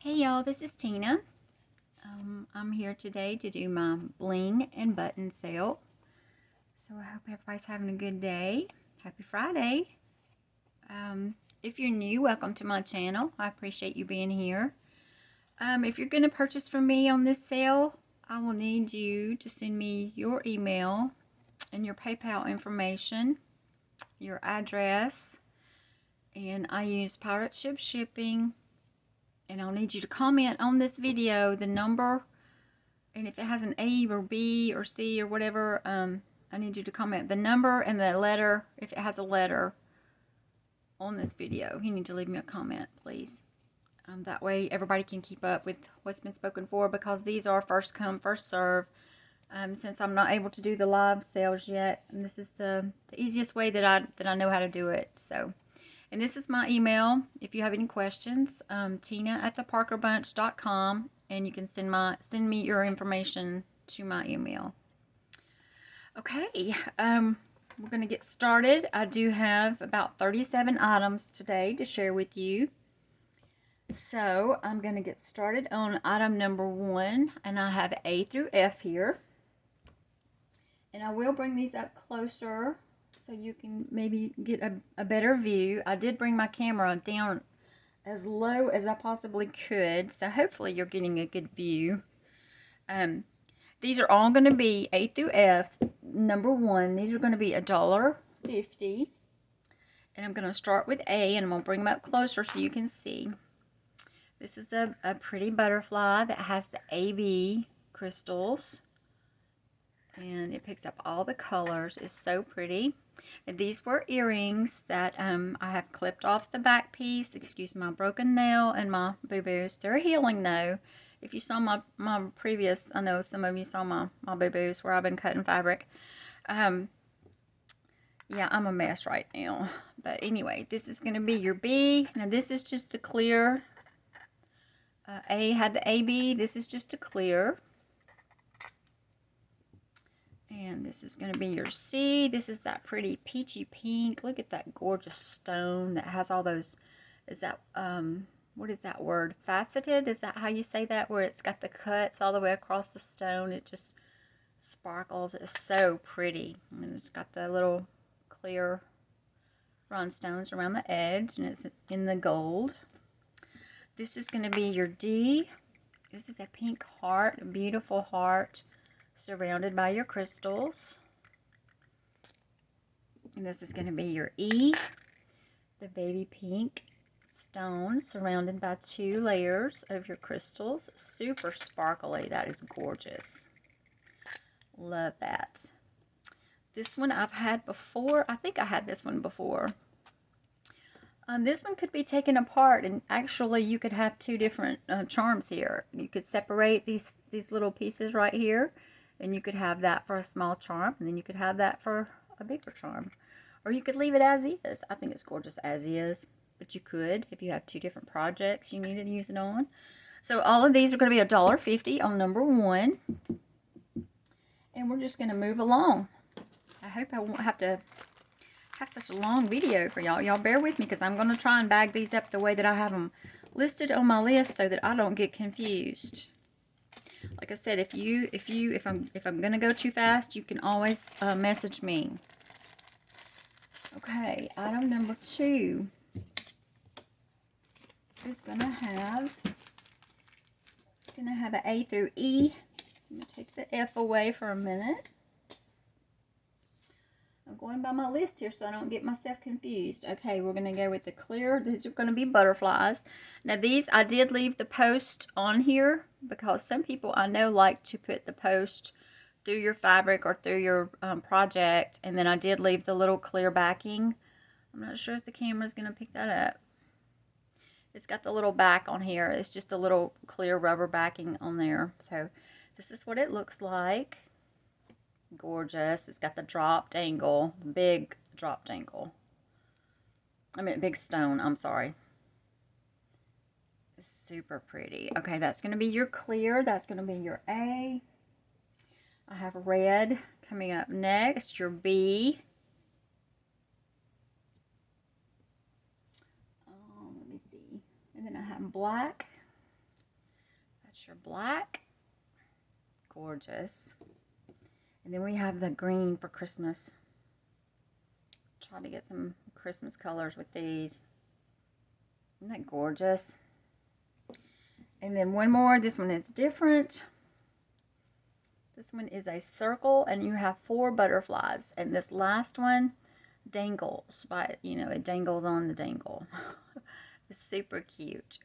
Hey y'all, this is Tina. I'm here today to do my bling and button sale. So I hope everybody's having a good day. Happy Friday. If you're new, welcome to my channel. I appreciate you being here. If you're going to purchase from me on this sale, I will need you to send me your email and your PayPal information, your address, and I use pirate ship shipping. And I'll need you to comment on this video the number, and if it has an A or B or C or whatever, I need you to comment the number and the letter. If it has a letter on this video, you need to leave me a comment, please. That way everybody can keep up with what's been spoken for, because these are first come, first serve. Since I'm not able to do the live sales yet, and this is the easiest way that I know how to do it. So. And this is my email. If you have any questions, tina@theparkerbunch.com, and you can send me your information to my email. Okay, we're going to get started. I do have about 37 items today to share with you. So I'm going to get started on item number 1, and I have A through F here. And I will bring these up closer so you can maybe get a better view. I did bring my camera down as low as I possibly could, so hopefully you're getting a good view. These are all going to be A through F. Number 1, these are going to be $1.50. And I'm going to start with A, and I'm going to bring them up closer so you can see. This is a pretty butterfly that has the AB crystals. And it picks up all the colors. It's so pretty. And these were earrings that I have clipped off the back piece. Excuse my broken nail and my boo-boos. They're healing though. If you saw my previous, I know some of you saw my boo-boos where I've been cutting fabric. Yeah, I'm a mess right now. But anyway, this is going to be your B. Now this is just a clear. A had the AB. This is just a clear. And this is going to be your C. This is that pretty peachy pink. Look at that gorgeous stone that has all those, is that, what is that word? Faceted? Is that how you say that? Where it's got the cuts all the way across the stone. It just sparkles. It's so pretty. And it's got the little clear rhinestones around the edge. And it's in the gold. This is going to be your D. This is a pink heart, a beautiful heart, surrounded by your crystals. And this is going to be your E, the baby pink stone surrounded by 2 layers of your crystals. Super sparkly. That is gorgeous. Love that. This one I've had before. I think I had this one before. This one could be taken apart, and actually you could have 2 different charms here. You could separate these little pieces right here, and you could have that for a small charm, and then you could have that for a bigger charm. Or you could leave it as is. I think it's gorgeous as is, but you could, if you have 2 different projects you needed to use it on. So all of these are going to be $1.50 on number 1. And we're just going to move along. I hope I won't have to have such a long video for y'all. Y'all bear with me, because I'm going to try and bag these up the way that I have them listed on my list so that I don't get confused. Like I said, if I'm gonna go too fast, you can always message me. Okay, item number 2 is gonna have an A through E. I'm gonna take the F away for a minute. I'm going by my list here so I don't get myself confused. Okay, we're going to go with the clear. These are going to be butterflies. Now these, I did leave the post on here because some people I know like to put the post through your fabric or through your project. And then I did leave the little clear backing. I'm not sure if the camera's going to pick that up. It's got the little back on here. It's just a little clear rubber backing on there. So this is what it looks like. Gorgeous. It's got the dropped angle, big dropped angle. I mean, big stone, I'm sorry. It's super pretty. Okay, that's going to be your clear. That's going to be your A. I have red coming up next, your B. Let me see. And then I have black. That's your black. Gorgeous. And then we have the green for Christmas. Try to get some Christmas colors with these. Isn't that gorgeous? And then one more. This one is different. This one is a circle, and you have 4 butterflies. And this last one dangles by, you know, it dangles on the dangle. It's super cute.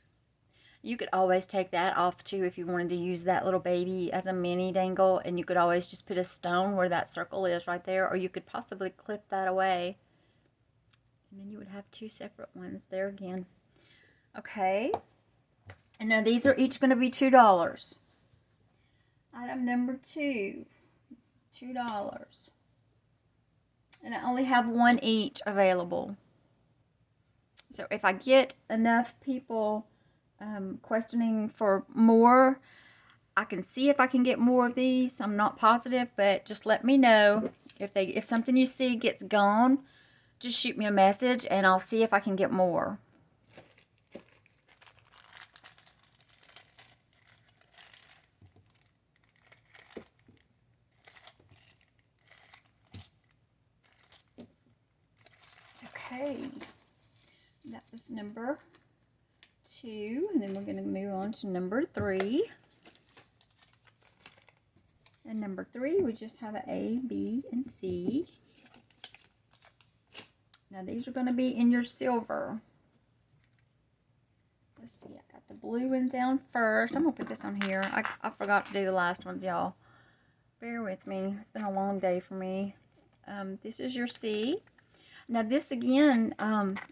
You could always take that off too if you wanted to use that little baby as a mini dangle, and you could always just put a stone where that circle is right there, or you could possibly clip that away. And then you would have 2 separate ones there again. Okay. And now these are each going to be $2. Item number 2, $2. And I only have 1 each available. So if I get enough people questioning for more, I can see if I can get more of these. I'm not positive, but just let me know. If something you see gets gone, just shoot me a message and I'll see if I can get more. Okay, that was number 2, and then we're going to move on to number 3. And number 3, we just have an A, B, and C. Now these are going to be in your silver. Let's see, I got the blue one down first. I'm going to put this on here. I forgot to do the last ones, y'all. Bear with me. It's been a long day for me. This is your C. Now this again,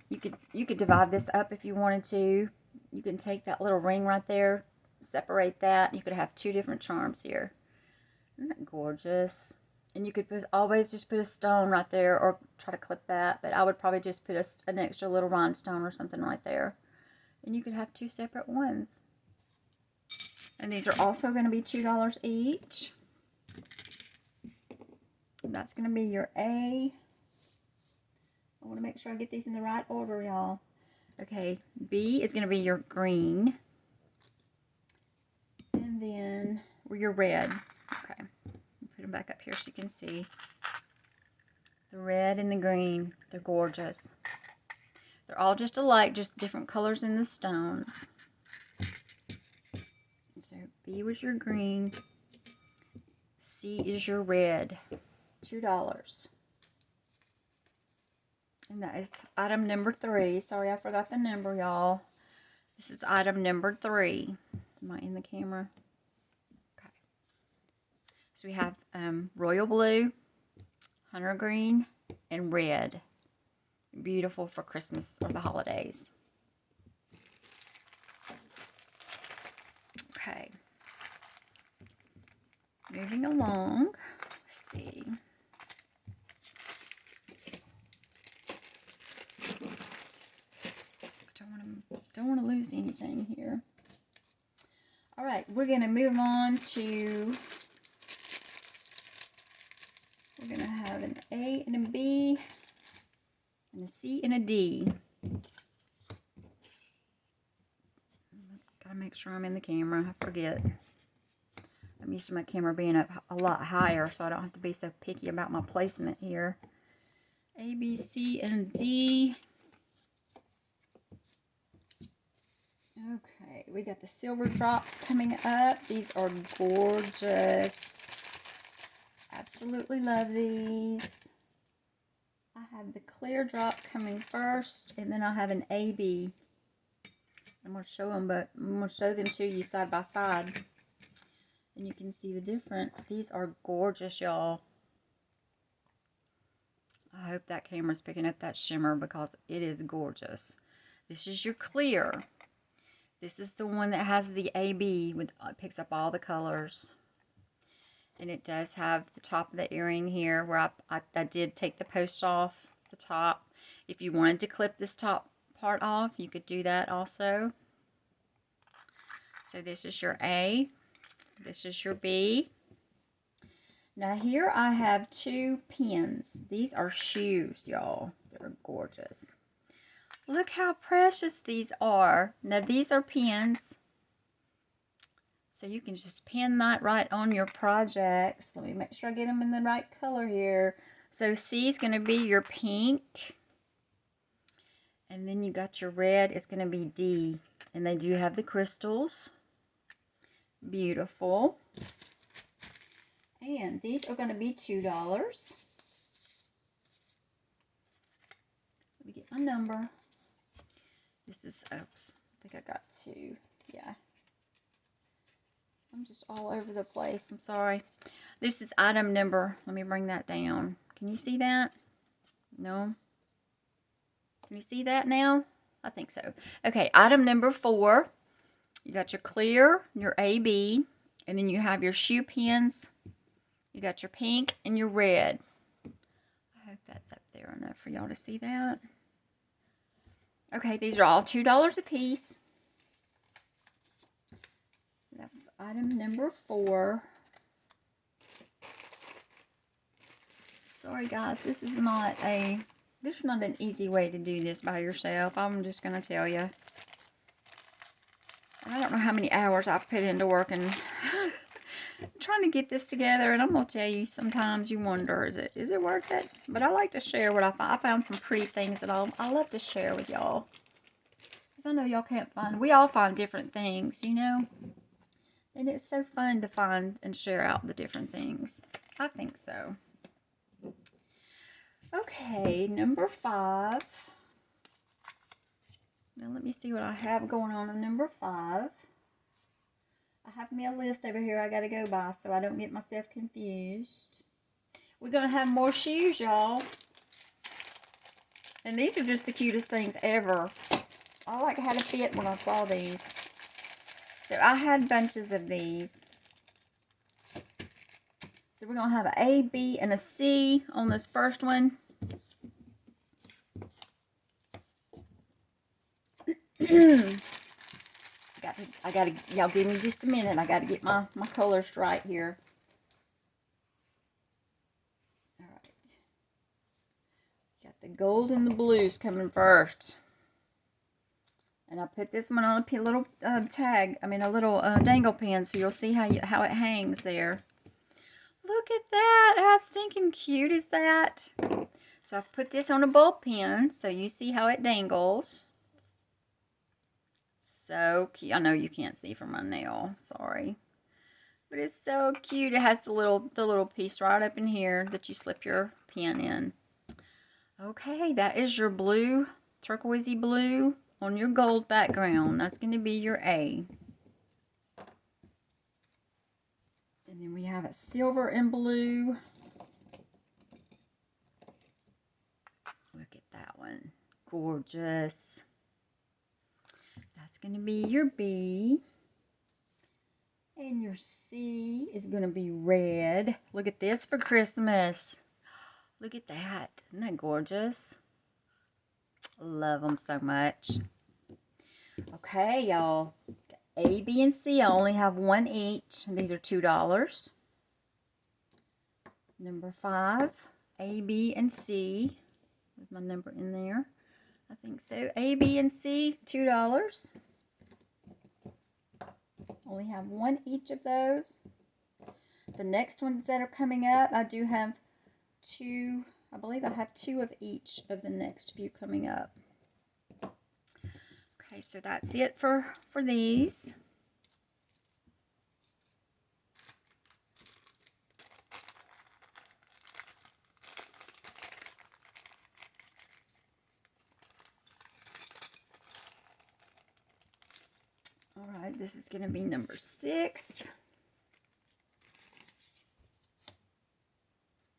you could divide this up if you wanted to. You can take that little ring right there, separate that. You could have 2 different charms here. Isn't that gorgeous? And you could always just put a stone right there, or try to clip that. But I would probably just put an extra little rhinestone or something right there. And you could have 2 separate ones. And these are also going to be $2 each. And that's going to be your A. I want to make sure I get these in the right order, y'all. Okay, B is going to be your green. And then your red. Okay, put them back up here so you can see. The red and the green, they're gorgeous. They're all just alike, just different colors in the stones. So B was your green. C is your red. $2. And that is item number 3. Sorry, I forgot the number, y'all. This is item number 3. Am I in the camera? Okay. So we have royal blue, hunter green, and red. Beautiful for Christmas or the holidays. Okay. Moving along. Let's see. Don't want to lose anything here. All right, we're going to move on to, we're going to have an A and a B, and a C and a D. Gotta make sure I'm in the camera. I forget. I'm used to my camera being up a lot higher, so I don't have to be so picky about my placement here. A, B, C, and D. Okay, we got the silver drops coming up. These are gorgeous. Absolutely love these. I have the clear drop coming first, and then I'll have an AB. I'm going to show them, but I'm going to show them to you side by side. And you can see the difference. These are gorgeous, y'all. I hope that camera's picking up that shimmer because it is gorgeous. This is your clear. This is the one that has the AB, with picks up all the colors. And it does have the top of the earring here where I did take the post off the top. If you wanted to clip this top part off, you could do that also. So this is your A. This is your B. Now here I have 2 pins. These are shoes, y'all. They're gorgeous. Look how precious these are. Now these are pins. So you can just pin that right on your projects. Let me make sure I get them in the right color here. So C is going to be your pink. And then you got your red. It's going to be D. And they do have the crystals. Beautiful. And these are going to be $2. Let me get my number. This is, oops, I think I got 2. Yeah. I'm just all over the place. I'm sorry. This is item number. Let me bring that down. Can you see that? No? Can you see that now? I think so. Okay, item number 4. You got your clear, your AB, and then you have your shoe pins. You got your pink and your red. I hope that's up there enough for y'all to see that. Okay, these are all $2 a piece. That's item number 4. Sorry guys, this is not there's not an easy way to do this by yourself. I'm just going to tell you. I don't know how many hours I've put into working trying to get this together, and I'm going to tell you, sometimes you wonder, is it worth it? But I like to share what I find. I found some pretty things that I love to share with y'all. Because I know y'all can't find, we all find different things, you know? And it's so fun to find and share out the different things. I think so. Okay, number 5. Now let me see what I have going on number 5. I have me a list over here I got to go by so I don't get myself confused. We're going to have more shoes, y'all. And these are just the cutest things ever. I like how to fit when I saw these. So I had bunches of these. So we're going to have an A, B, and a C on this first one. I gotta, y'all give me just a minute. I gotta get my colors right here. All right. Got the gold and the blues coming first. And I put this one on a little tag. I mean, a little dangle pin, so you'll see how it hangs there. Look at that! How stinking cute is that? So I've put this on a bulb pin, so you see how it dangles. So cute. I know you can't see from my nail. Sorry. But it's so cute. It has the little piece right up in here that you slip your pin in. Okay, that is your blue, turquoisey blue on your gold background. That's going to be your A. And then we have a silver and blue. Look at that one. Gorgeous. That's going to be your B. And your C is going to be red. Look at this for Christmas. Look at that. Isn't that gorgeous? Love them so much. Okay, y'all. A, B, and C, I only have one each. These are $2. Number 5, A, B, and C. With my number in there. I think so. A, B, and C, $2. Only have one each of those. The next ones that are coming up, I do have 2. I believe I have 2 of each of the next few coming up. Okay, so that's it for these. All right, this is going to be number 6.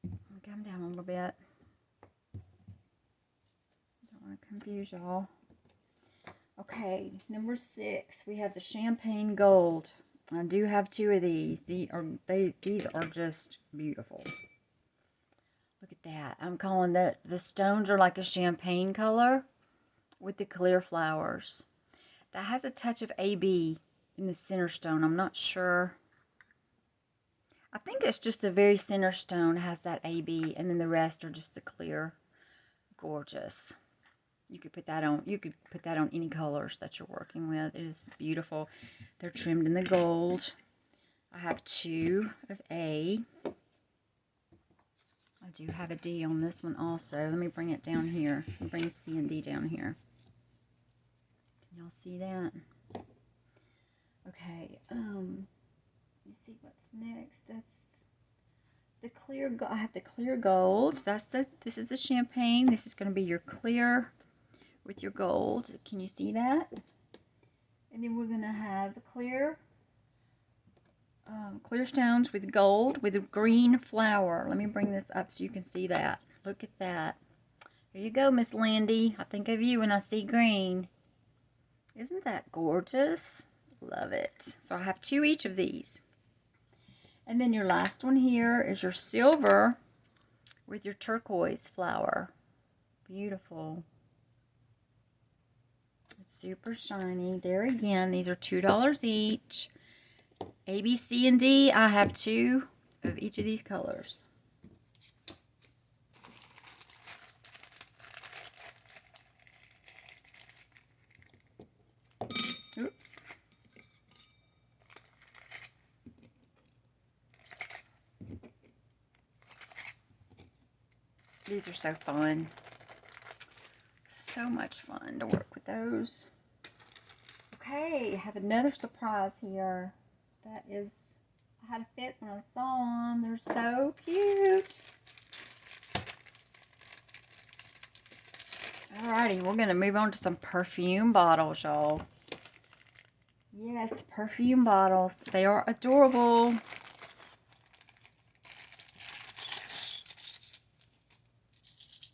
I'll come down a little bit. Don't want to confuse y'all. Okay, number 6, we have the champagne gold. I do have 2 of these. These are just beautiful. Look at that. I'm calling that, the stones are like a champagne color with the clear flowers. That has a touch of AB in the center stone. I'm not sure. I think it's just the very center stone has that AB, and then the rest are just the clear. Gorgeous. You could put that on. You could put that on any colors that you're working with. It is beautiful. They're trimmed in the gold. I have 2 of A. I do have a D on this one also. Let me bring it down here. I'll bring C and D down here. Can y'all see that? Okay, let me see what's next. That's the clear, I have the clear gold. This is the champagne. This is going to be your clear with your gold. Can you see that? And then we're going to have clear stones with gold with a green flower. Let me bring this up so you can see that. Look at that. There you go, Miss Landy. I think of you when I see green. Isn't that gorgeous? Love it. So I have 2 each of these. And then your last one here is your silver with your turquoise flower. Beautiful. It's super shiny. There again, these are $2 each. A, B, C, and D, I have 2 of each of these colors. Oops. These are so fun. So much fun to work with those. Okay, I have another surprise here. That is, I had a fit when I saw them. They're so cute. Alrighty, we're going to move on to some perfume bottles, y'all. Yes, perfume bottles. They are adorable.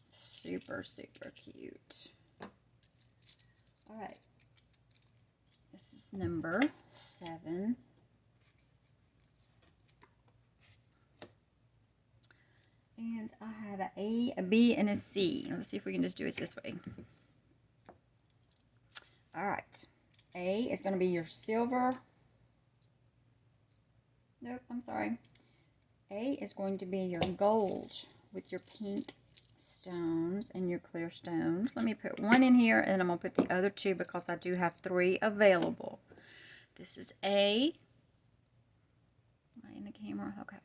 Super, super cute. Alright. This is number 7. And I have an A, a B, and a C. Let's see if we can just do it this way. Alright. A is going to be your silver. Nope, I'm sorry. A is going to be your gold with your pink stones and your clear stones. Let me put 1 in here, and I'm going to put the other 2 because I do have 3 available. This is A. Am I in the camera? Okay.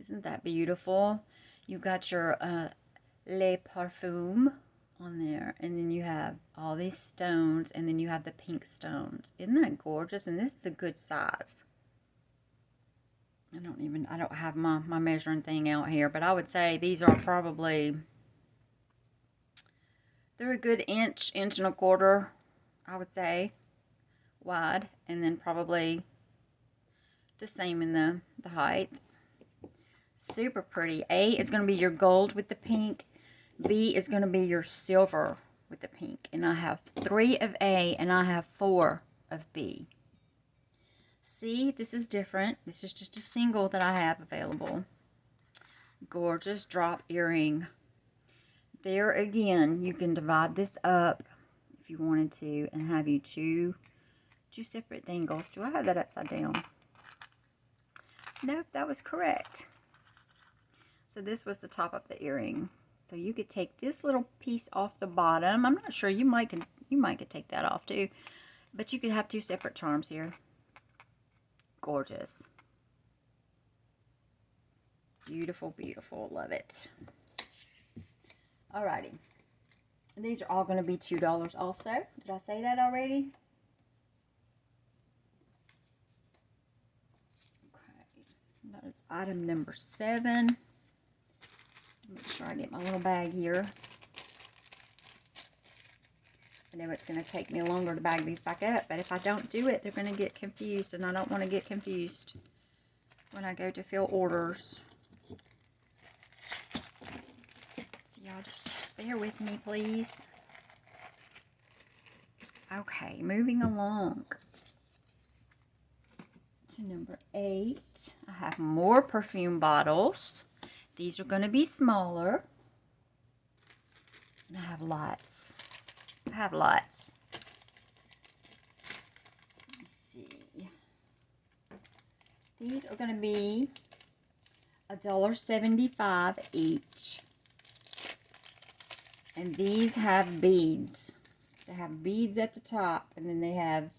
Isn't that beautiful? You got your Le Parfum on there, and then you have all these stones, and then you have the pink stones. Isn't that gorgeous? And this is a good size. I don't have my measuring thing out here, but I would say these are probably, they're a good inch and a quarter, I would say, wide, and then probably the same in the height. Super pretty. A is going to be your gold with the pink. B is going to be your silver with the pink. And I have 3 of A and I have 4 of B. C, this is different. This is just a single that I have available. Gorgeous drop earring. There again, you can divide this up if you wanted to and have you two separate dangles. Do I have that upside down? Nope, that was correct. So this was the top of the earring. So you could take this little piece off the bottom. I'm not sure, you might could take that off too. But you could have 2 separate charms here. Gorgeous. Beautiful, beautiful. Love it. Alrighty. And these are all going to be $2 also. Did I say that already? Okay. That is item number 7. Make sure I get my little bag here. I know it's going to take me longer to bag these back up, but if I don't do it, they're going to get confused, and I don't want to get confused when I go to fill orders. So y'all just bear with me, please. Okay, moving along to number 8. I have more perfume bottles. These are going to be smaller. And I have lots. Let's see. These are going to be $1.75 each. And these have beads. They have beads at the top. And then they have,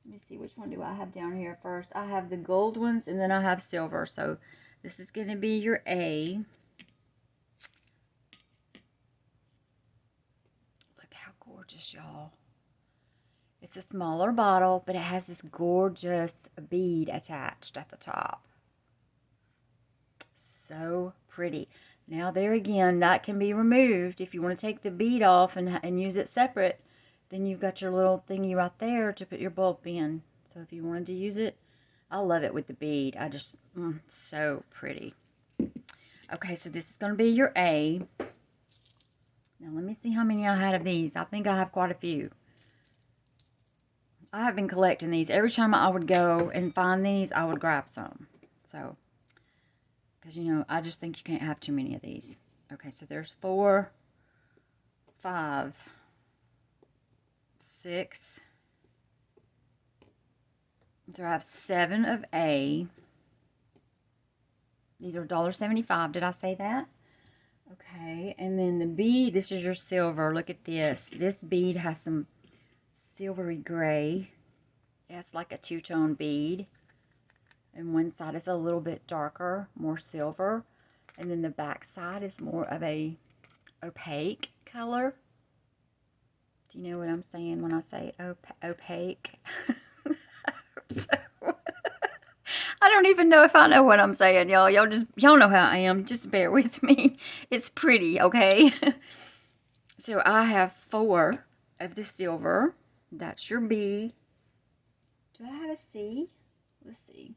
let me see, which one do I have down here first? I have the gold ones, and then I have silver. So this is going to be your A. Look how gorgeous, y'all. It's a smaller bottle, but it has this gorgeous bead attached at the top. So pretty. Now there again, that can be removed. If you want to take the bead off and use it separate, then you've got your little thingy right there to put your bulb in. So if you wanted to use it, I love it with the bead. I just, so pretty. Okay, so this is going to be your A. Now let me see how many I had of these. I think I have quite a few. I have been collecting these. Every time I would go and find these, I would grab some. So, because, you know, I just think you can't have too many of these. Okay, so there's 4, 5, 6. So I have 7 of A. These are $1.75. Did I say that? Okay, and then the bead, this is your silver. Look at this. This bead has some silvery gray. Yeah, it's like a two-tone bead. And one side is a little bit darker, more silver. And then the back side is more of a opaque color. Do you know what I'm saying when I say opaque? So, I don't even know if I know what I'm saying, y'all. Y'all know how I am. Just bear with me. It's pretty, okay? So I have 4 of the silver. That's your B. Do I have a C? Let's see.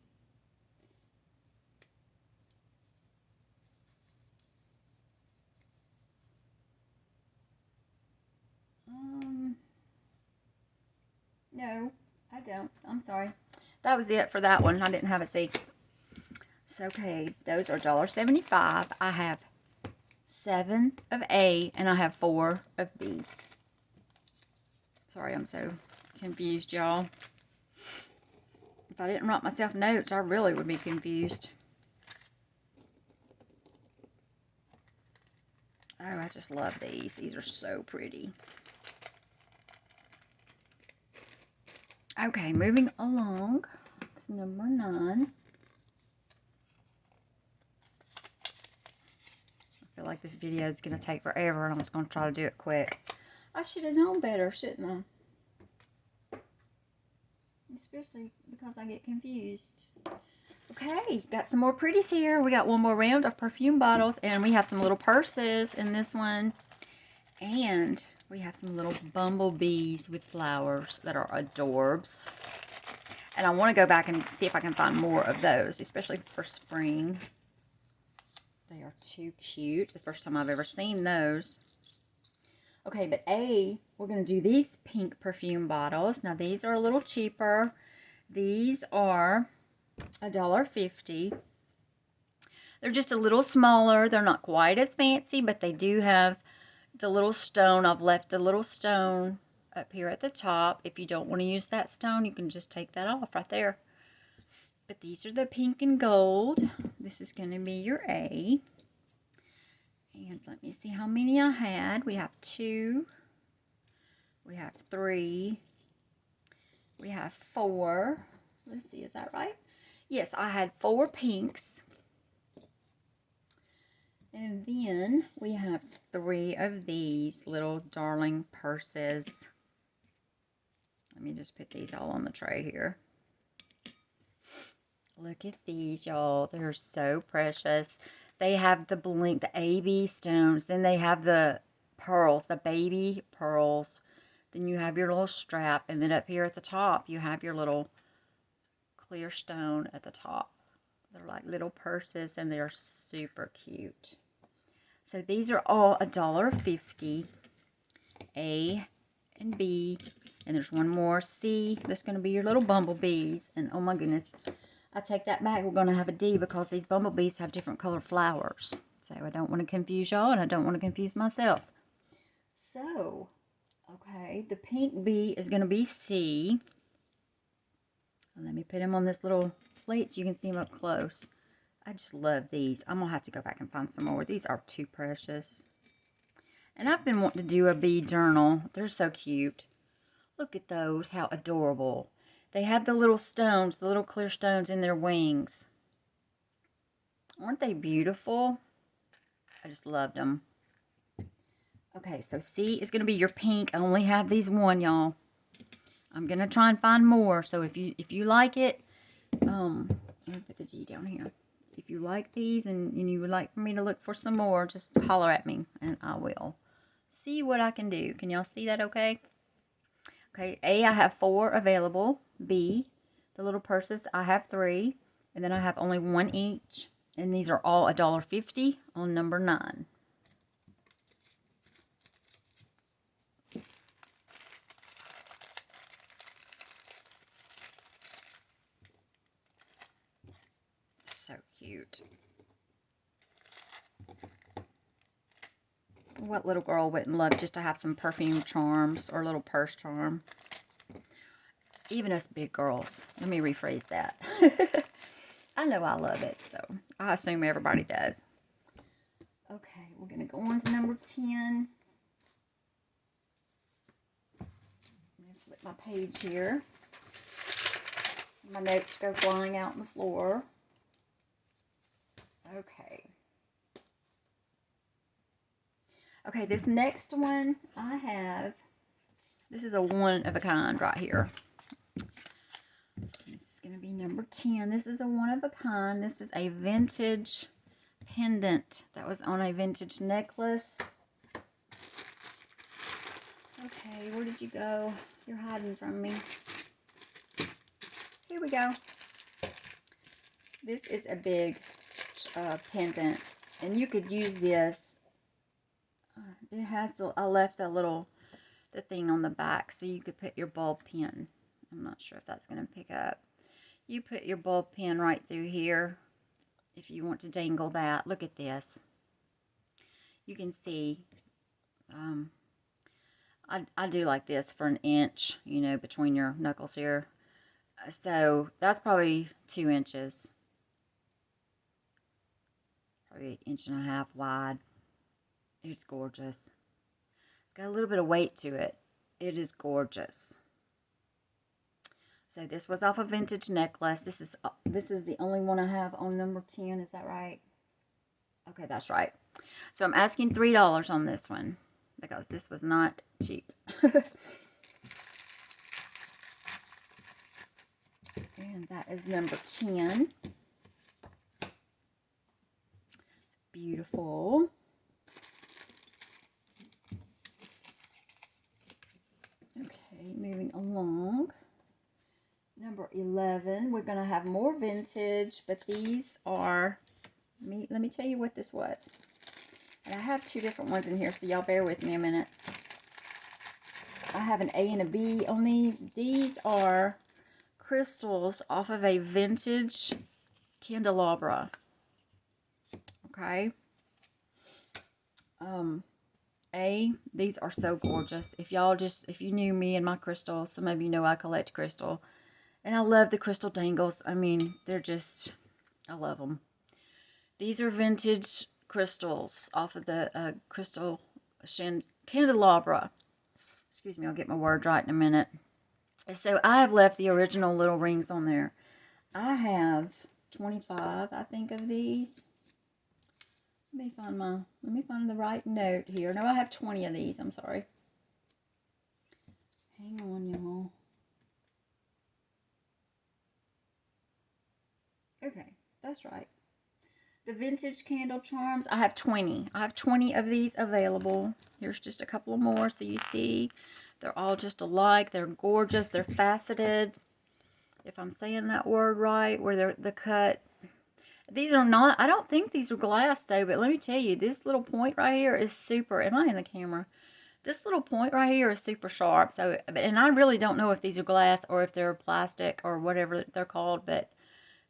No, I don't. I'm sorry. That was it for that one. I didn't have a C. So, okay, those are $1.75. I have 7 of A, and I have 4 of B. Sorry, I'm so confused, y'all. If I didn't write myself notes, I really would be confused. Oh, I just love these. These are so pretty. Okay, moving along to number 9. I feel like this video is going to take forever, and I'm just going to try to do it quick. I should have known better, shouldn't I? Especially because I get confused. Okay, got some more pretties here. We got one more round of perfume bottles, and we have some little purses in this one. And we have some little bumblebees with flowers that are adorbs. And I want to go back and see if I can find more of those, especially for spring. They are too cute. The first time I've ever seen those. Okay, but A, we're going to do these pink perfume bottles. Now, these are a little cheaper. These are $1.50. They're just a little smaller. They're not quite as fancy, but they do have the little stone. I've left the little stone up here at the top. If you don't want to use that stone, you can just take that off right there. But these are the pink and gold. This is going to be your A. And let me see how many I had. We have 2. We have 3. We have 4. Let's see, is that right? Yes, I had 4 pinks. And then we have 3 of these little darling purses. Let me just put these all on the tray here. Look at these, y'all. They're so precious. They have the Bling, the AB stones. Then they have the pearls, the baby pearls. Then you have your little strap. And then up here at the top, you have your little clear stone at the top. They're like little purses, and they're super cute. So these are all $1.50. A and B. And there's one more, C. That's going to be your little bumblebees. And oh my goodness, I take that back. We're going to have a D because these bumblebees have different colored flowers. So I don't want to confuse y'all, and I don't want to confuse myself. So, okay, the pink B is going to be C. Let me put him on this little plate so you can see him up close. I just love these. I'm going to have to go back and find some more. These are too precious. And I've been wanting to do a bee journal. They're so cute. Look at those. How adorable. They had the little stones, the little clear stones in their wings. Aren't they beautiful? I just loved them. Okay, so C is going to be your pink. I only have these one, y'all. I'm going to try and find more. So if you like it, I'm going to put the G down here. If you like these and you would like for me to look for some more, just holler at me and I will see what I can do. Can y'all see that okay? Okay, A, I have 4 available. B, the little purses, I have 3. And then I have only 1 each. And these are all $1.50 on number 9. So cute. What little girl wouldn't love just to have some perfume charms or a little purse charm? Even us big girls. Let me rephrase that. I know I love it, so I assume everybody does. Okay, we're going to go on to number 10. I'm going to flip my page here. My notes go flying out on the floor. Okay. Okay, this next one I have, this is a one of a kind right here. This is going to be number 10. This is a one of a kind. This is a vintage pendant that was on a vintage necklace. Okay, where did you go? You're hiding from me. Here we go. This is a big pendant, and you could use this. It has, I left the thing on the back so you could put your ball pin. I'm not sure if that's going to pick up. You put your ball pin right through here if you want to dangle that. Look at this. You can see, I do like this for 1 inch, you know, between your knuckles here. So that's probably 2 inches. Probably 1.5 inches wide. It's gorgeous. It's got a little bit of weight to it. It is gorgeous. So this was off a vintage necklace. This is the only one I have on number 10. Is that right? Okay, that's right. So I'm asking $3 on this one because this was not cheap. And that is number 10. Beautiful. Okay, moving along. Number 11, we're going to have more vintage, but these are, let me tell you what this was. And I have 2 different ones in here, so y'all bear with me a minute. I have an A and a B on these. These are crystals off of a vintage candelabra. Okay. These are so gorgeous. If you knew me and my crystal, some of you know I collect crystal. And I love the crystal dangles. I mean, they're just, I love them. These are vintage crystals off of the crystal candelabra. Excuse me, I'll get my word right in a minute. So I have left the original little rings on there. I have 25, I think, of these. Let me find the right note here. No, I have 20 of these. I'm sorry. Hang on, y'all. Okay, that's right. The vintage candle charms, I have 20. I have 20 of these available. Here's just a couple more so you see. They're all just alike. They're gorgeous. They're faceted. If I'm saying that word right, where they're the cut. These are not, I don't think these are glass though, but let me tell you, this little point right here is super, am I in the camera? This little point right here is super sharp. So, and I really don't know if these are glass or if they're plastic or whatever they're called, but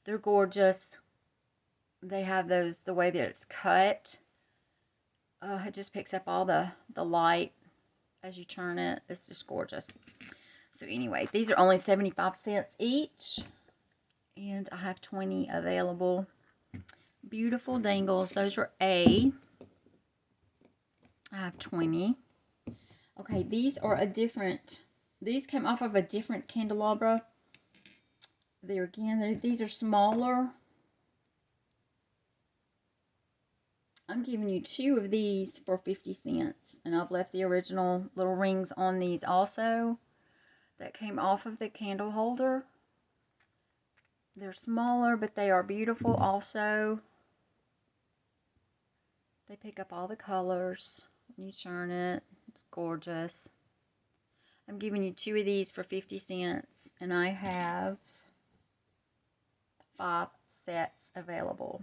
they're gorgeous. They have those, the way that it's cut. It just picks up all the light as you turn it. It's just gorgeous. So anyway, these are only 75 cents each. And I have 20 available. Beautiful dangles. Those are A. I have 20. Okay, these are a different, these came off of a different candelabra. there again. These are smaller. I'm giving you 2 of these for 50 cents. And I've left the original little rings on these also that came off of the candle holder. They're smaller, but they are beautiful also. They pick up all the colors when you turn it. It's gorgeous. I'm giving you 2 of these for 50 cents. And I have 5 sets available.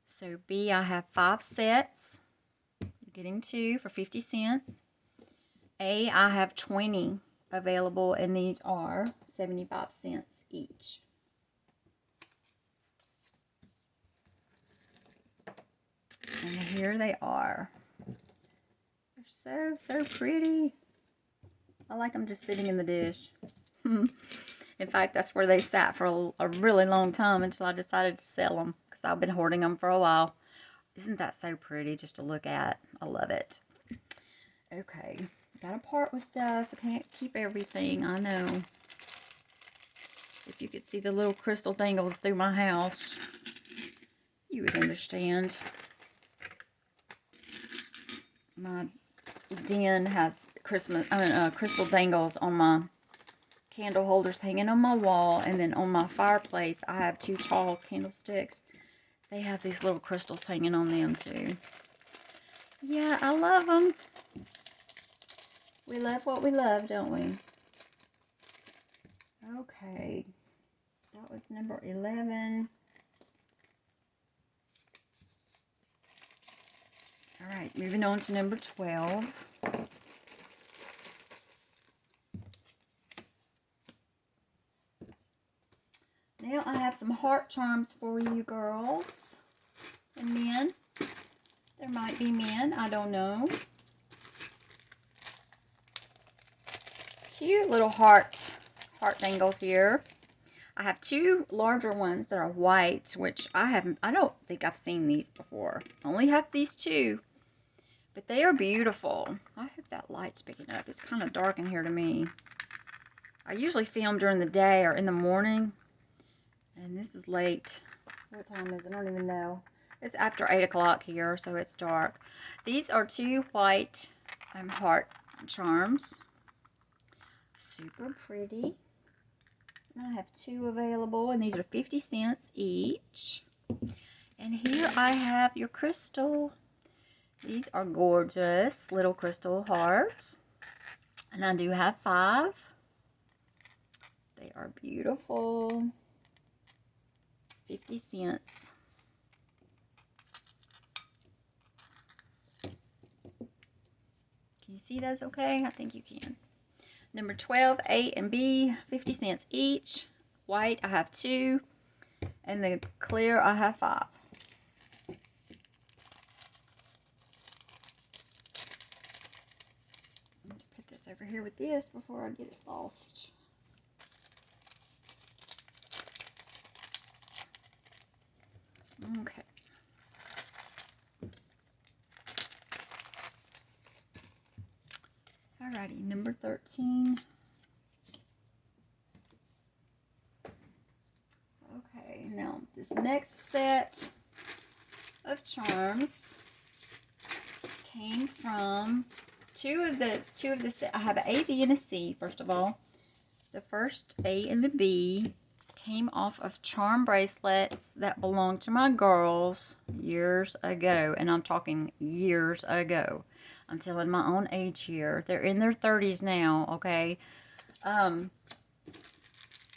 So B, I have 5 sets. You're getting 2 for 50 cents. A, I have 20 available, and these are 75 cents each. And here they are. They're so pretty. I like them just sitting in the dish. In fact, that's where they sat for a really long time until I decided to sell them, because I've been hoarding them for a while. Isn't that so pretty just to look at? I love it. Okay, gotta part with stuff. I can't keep everything, I know. If you could see the little crystal dangles through my house, you would understand. My den has crystal dangles on my candle holders hanging on my wall, and then on my fireplace I have 2 tall candlesticks. They have these little crystals hanging on them too. Yeah, I love them. We love what we love, don't we? Okay, that was number 11. All right, moving on to number 12. Now I have some heart charms for you girls and men. There might be men, I don't know. Cute little heart dangles here. I have 2 larger ones that are white, which I don't think I've seen these before. I only have these 2, but they are beautiful. I hope that light's picking up. It's kind of dark in here to me. I usually film during the day or in the morning, and this is late. What time is it? I don't even know. It's after 8 o'clock here, so it's dark. These are 2 white heart charms. Super pretty. And I have 2 available, and these are 50 cents each. And here I have your crystal. These are gorgeous little crystal hearts. And I do have 5. They are beautiful. 50 cents. Can you see those okay? I think you can. Number 12, A and B, 50 cents each. White, I have 2. And the clear, I have 5. I'm going to put this over here with this before I get it lost. Okay. Alrighty, number 13. Okay, now this next set of charms came from two of the set. I have an A, B, and a C. First of all, the first A and the B came off of charm bracelets that belonged to my girls years ago, and I'm talking years ago. I'm telling my own age here. They're in their 30s now, okay?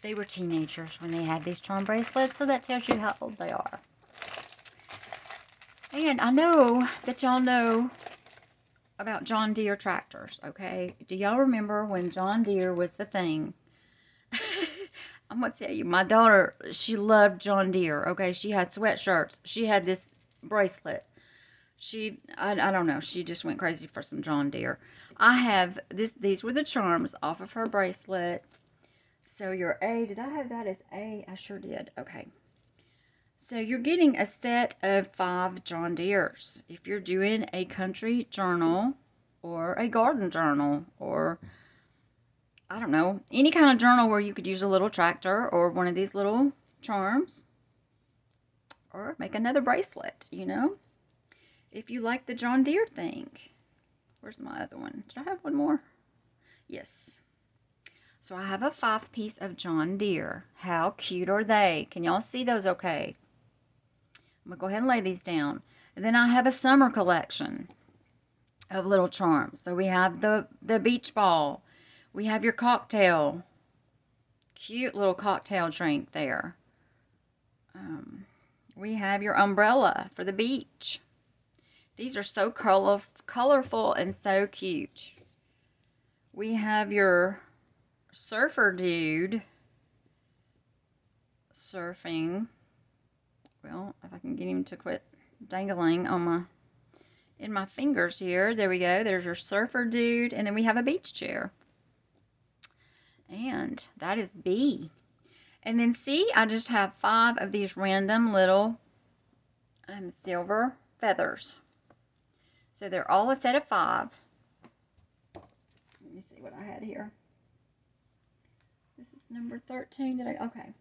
They were teenagers when they had these charm bracelets, so that tells you how old they are. And I know that y'all know about John Deere tractors, okay? Do y'all remember when John Deere was the thing? I'm going to tell you, my daughter, she loved John Deere, okay? She had sweatshirts. She had this bracelet. I don't know, she just went crazy for some John Deere. I have these were the charms off of her bracelet. So your A, did I have that as A? I sure did. Okay. So you're getting a set of 5 John Deeres. If you're doing a country journal or a garden journal or I don't know, any kind of journal where you could use a little tractor or one of these little charms. Or make another bracelet, you know, if you like the John Deere thing. Where's my other one? Did I have one more? Yes. So I have a 5-piece of John Deere. How cute are they? Can y'all see those okay? I'm going to go ahead and lay these down. And then I have a summer collection of little charms. So we have the beach ball. We have your cocktail. Cute little cocktail drink there. We have your umbrella for the beach. These are so colorful and so cute. We have your surfer dude surfing. Well, if I can get him to quit dangling on in my fingers here. There we go. There's your surfer dude. And then we have a beach chair. And that is B. And then C, I just have 5 of these random little silver feathers. So they're all a set of 5. Let me see what I had here. This is number 13. Okay.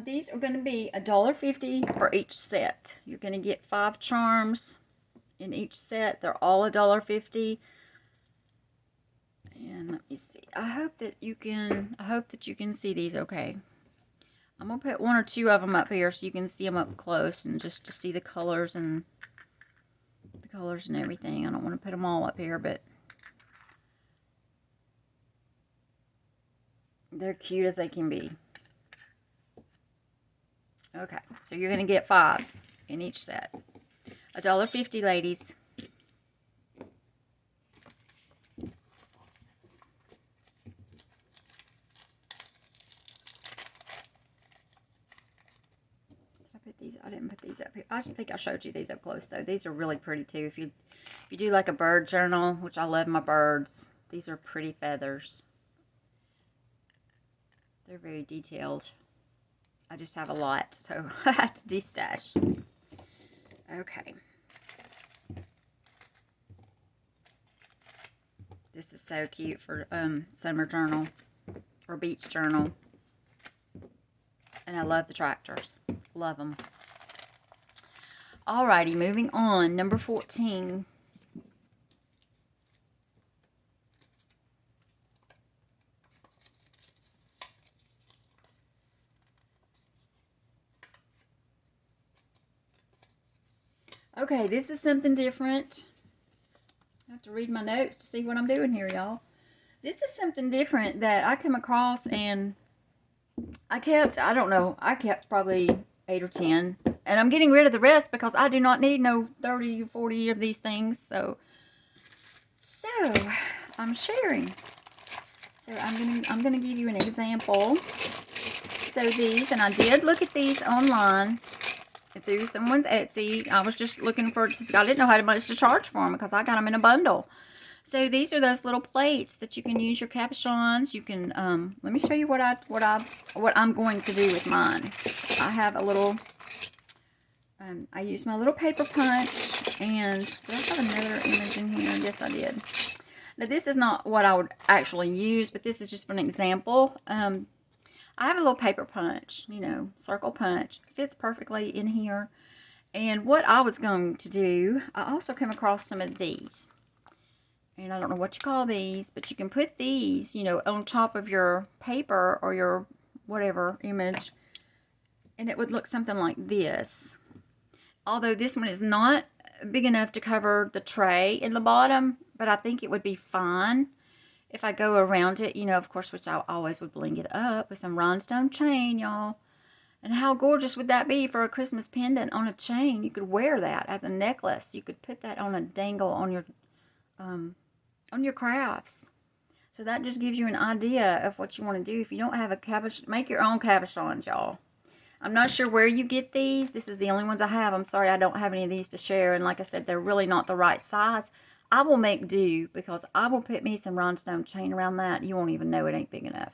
These are going to be $1.50 for each set. You're going to get 5 charms in each set. They're all $1.50. And let me see. I hope that you can see these okay. I'm going to put 1 or 2 of them up here so you can see them up close and just to see the colors and everything. I don't want to put them all up here, but they're cute as they can be. Okay, so you're going to get 5 in each set. $1.50, ladies. I didn't put these up here. I just think I showed you these up close though. These are really pretty too. If you do like a bird journal, which I love my birds, these are pretty feathers. They're very detailed. I just have a lot, so I had to de-stash. Okay. This is so cute for summer journal or beach journal. And I love the tractors. Love them. Alrighty, moving on. Number 14. Okay, this is something different. I have to read my notes to see what I'm doing here, y'all. This is something different that I come across, and I kept probably 8 or 10. And I'm getting rid of the rest because I do not need no 30 or 40 of these things. So I'm sharing. So I'm gonna give you an example. So these, and I did look at these online through someone's Etsy. I was just looking for, I didn't know how much to charge for them because I got them in a bundle. So these are those little plates that you can use your cabochons. You can let me show you what I'm going to do with mine. I have a little. I used my little paper punch, and did I have another image in here? Yes, I did. Now this is not what I would actually use, but this is just for an example. I have a little paper punch, you know, circle punch. It fits perfectly in here. And what I was going to do, I also came across some of these. And I don't know what you call these, but you can put these, you know, on top of your paper or your whatever image. And it would look something like this. Although this one is not big enough to cover the tray in the bottom, but I think it would be fine if I go around it, you know, of course, which I always would bling it up with some rhinestone chain, y'all. And how gorgeous would that be for a Christmas pendant on a chain? You could wear that as a necklace. You could put that on a dangle on your crafts. So that just gives you an idea of what you want to do. If you don't have a cabochon, make your own cabochons, y'all. I'm not sure where you get these. This is the only ones I have. I'm sorry I don't have any of these to share. And like I said, they're really not the right size. I will make do because I will put me some rhinestone chain around that. You won't even know it ain't big enough.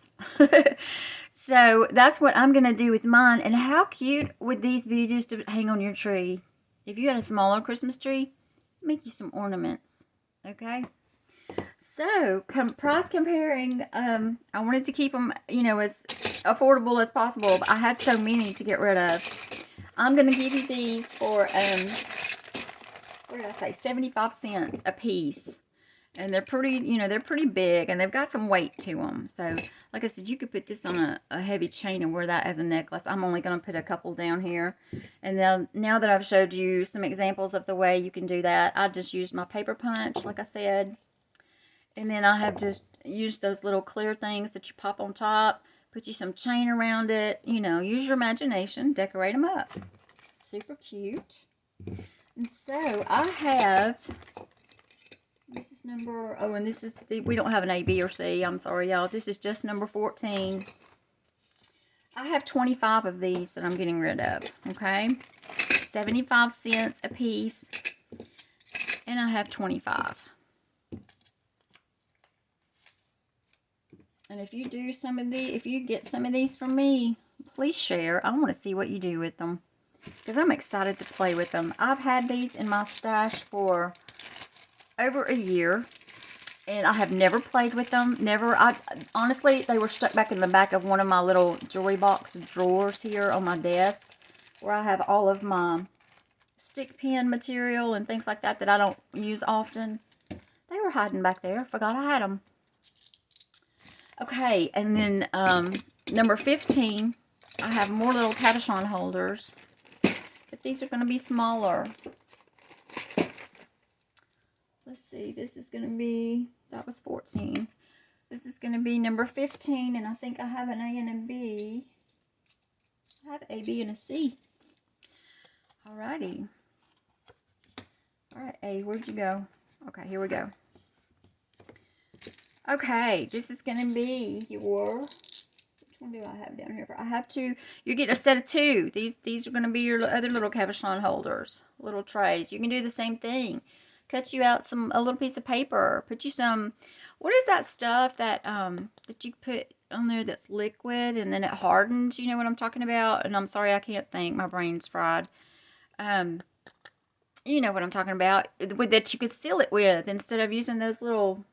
So that's what I'm going to do with mine. And how cute would these be just to hang on your tree? If you had a smaller Christmas tree, make you some ornaments. Okay? So, price comparing, I wanted to keep them, you know, as affordable as possible, but I had so many to get rid of. I'm going to give you these for, what did I say, 75 cents a piece. And they're pretty, you know, they're pretty big, and they've got some weight to them. So, like I said, you could put this on a heavy chain and wear that as a necklace. I'm only going to put a couple down here. And now that I've showed you some examples of the way you can do that, I just used my paper punch, like I said. And then I have just used those little clear things that you pop on top. Put you some chain around it. You know, use your imagination. Decorate them up. Super cute. And so, I have... This is number, oh, and this is, we don't have an A, B, or C. I'm sorry, y'all. This is just number 14. I have 25 of these that I'm getting rid of, okay? 75 cents a piece, and I have 25. And if you do some of these, if you get some of these from me, please share. I want to see what you do with them, because I'm excited to play with them. I've had these in my stash for over a year, and I have never played with them. Never. Honestly, they were stuck back in the back of one of my little jewelry box drawers here on my desk, where I have all of my stick pin material and things like that that I don't use often. They were hiding back there. Forgot I had them. Okay, and then number 15, I have more little cabochon holders, but these are going to be smaller. Let's see, this is going to be, that was 14. This is going to be number 15, and I think I have an A and a B. I have A, B, and a C. Alrighty. Alright, A, where'd you go? Okay, here we go. Okay, this is going to be your, which one do I have down here? I have two. You get a set of two. These are going to be your other little cabochon holders, little trays. You can do the same thing. Cut you out a little piece of paper. Put you some, what is that stuff that that you put on there that's liquid and then it hardens? You know what I'm talking about? And I'm sorry, I can't think. My brain's fried. You know what I'm talking about. That you could seal it with instead of using those little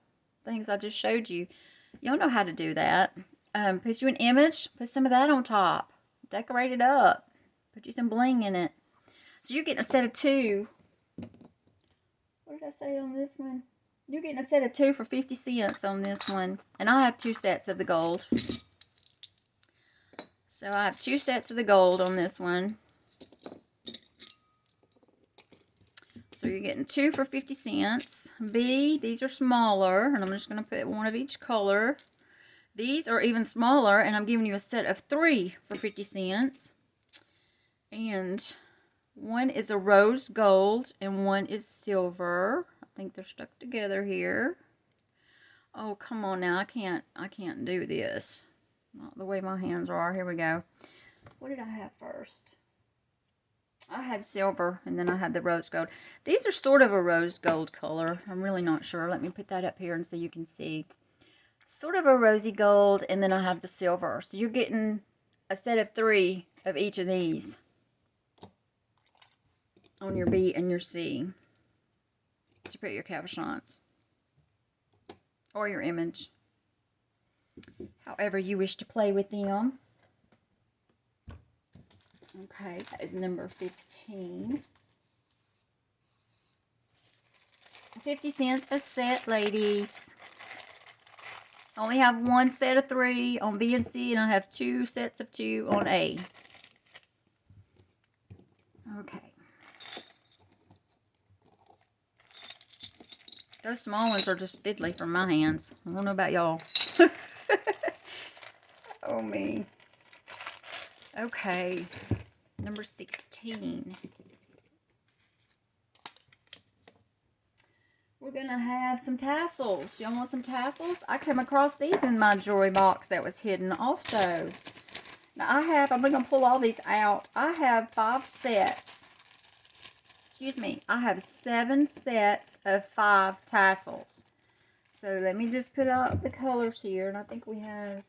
things I just showed you. Y'all know how to do that. Put you an image. Put some of that on top. Decorate it up. Put you some bling in it. So you're getting a set of two. What did I say on this one? You're getting a set of two for 50 cents on this one. And I have two sets of the gold. So I have two sets of the gold on this one. So you're getting two for 50 cents. B, these are smaller. And I'm just going to put one of each color. These are even smaller. And I'm giving you a set of three for 50 cents. And one is a rose gold and one is silver. I think they're stuck together here. Oh, come on now. I can't do this. Not the way my hands are. Here we go. What did I have first? I had silver and then I had the rose gold. These are sort of a rose gold color. I'm really not sure. Let me put that up here and so you can see. Sort of a rosy gold, and then I have the silver. So you're getting a set of three of each of these on your B and your C to put your cabochons or your image, however you wish to play with them. Okay, that is number 15. 50 cents a set, ladies. I only have one set of three on B and C, and I have two sets of two on A. Okay. Those small ones are just fiddly for my hands. I don't know about y'all. Oh, me. Okay. Number 16. We're going to have some tassels. Y'all want some tassels? I came across these in my jewelry box that was hidden also. Now I'm going to pull all these out. I have 5 sets. Excuse me. I have 7 sets of 5 tassels. So let me just put out the colors here. And I think we have,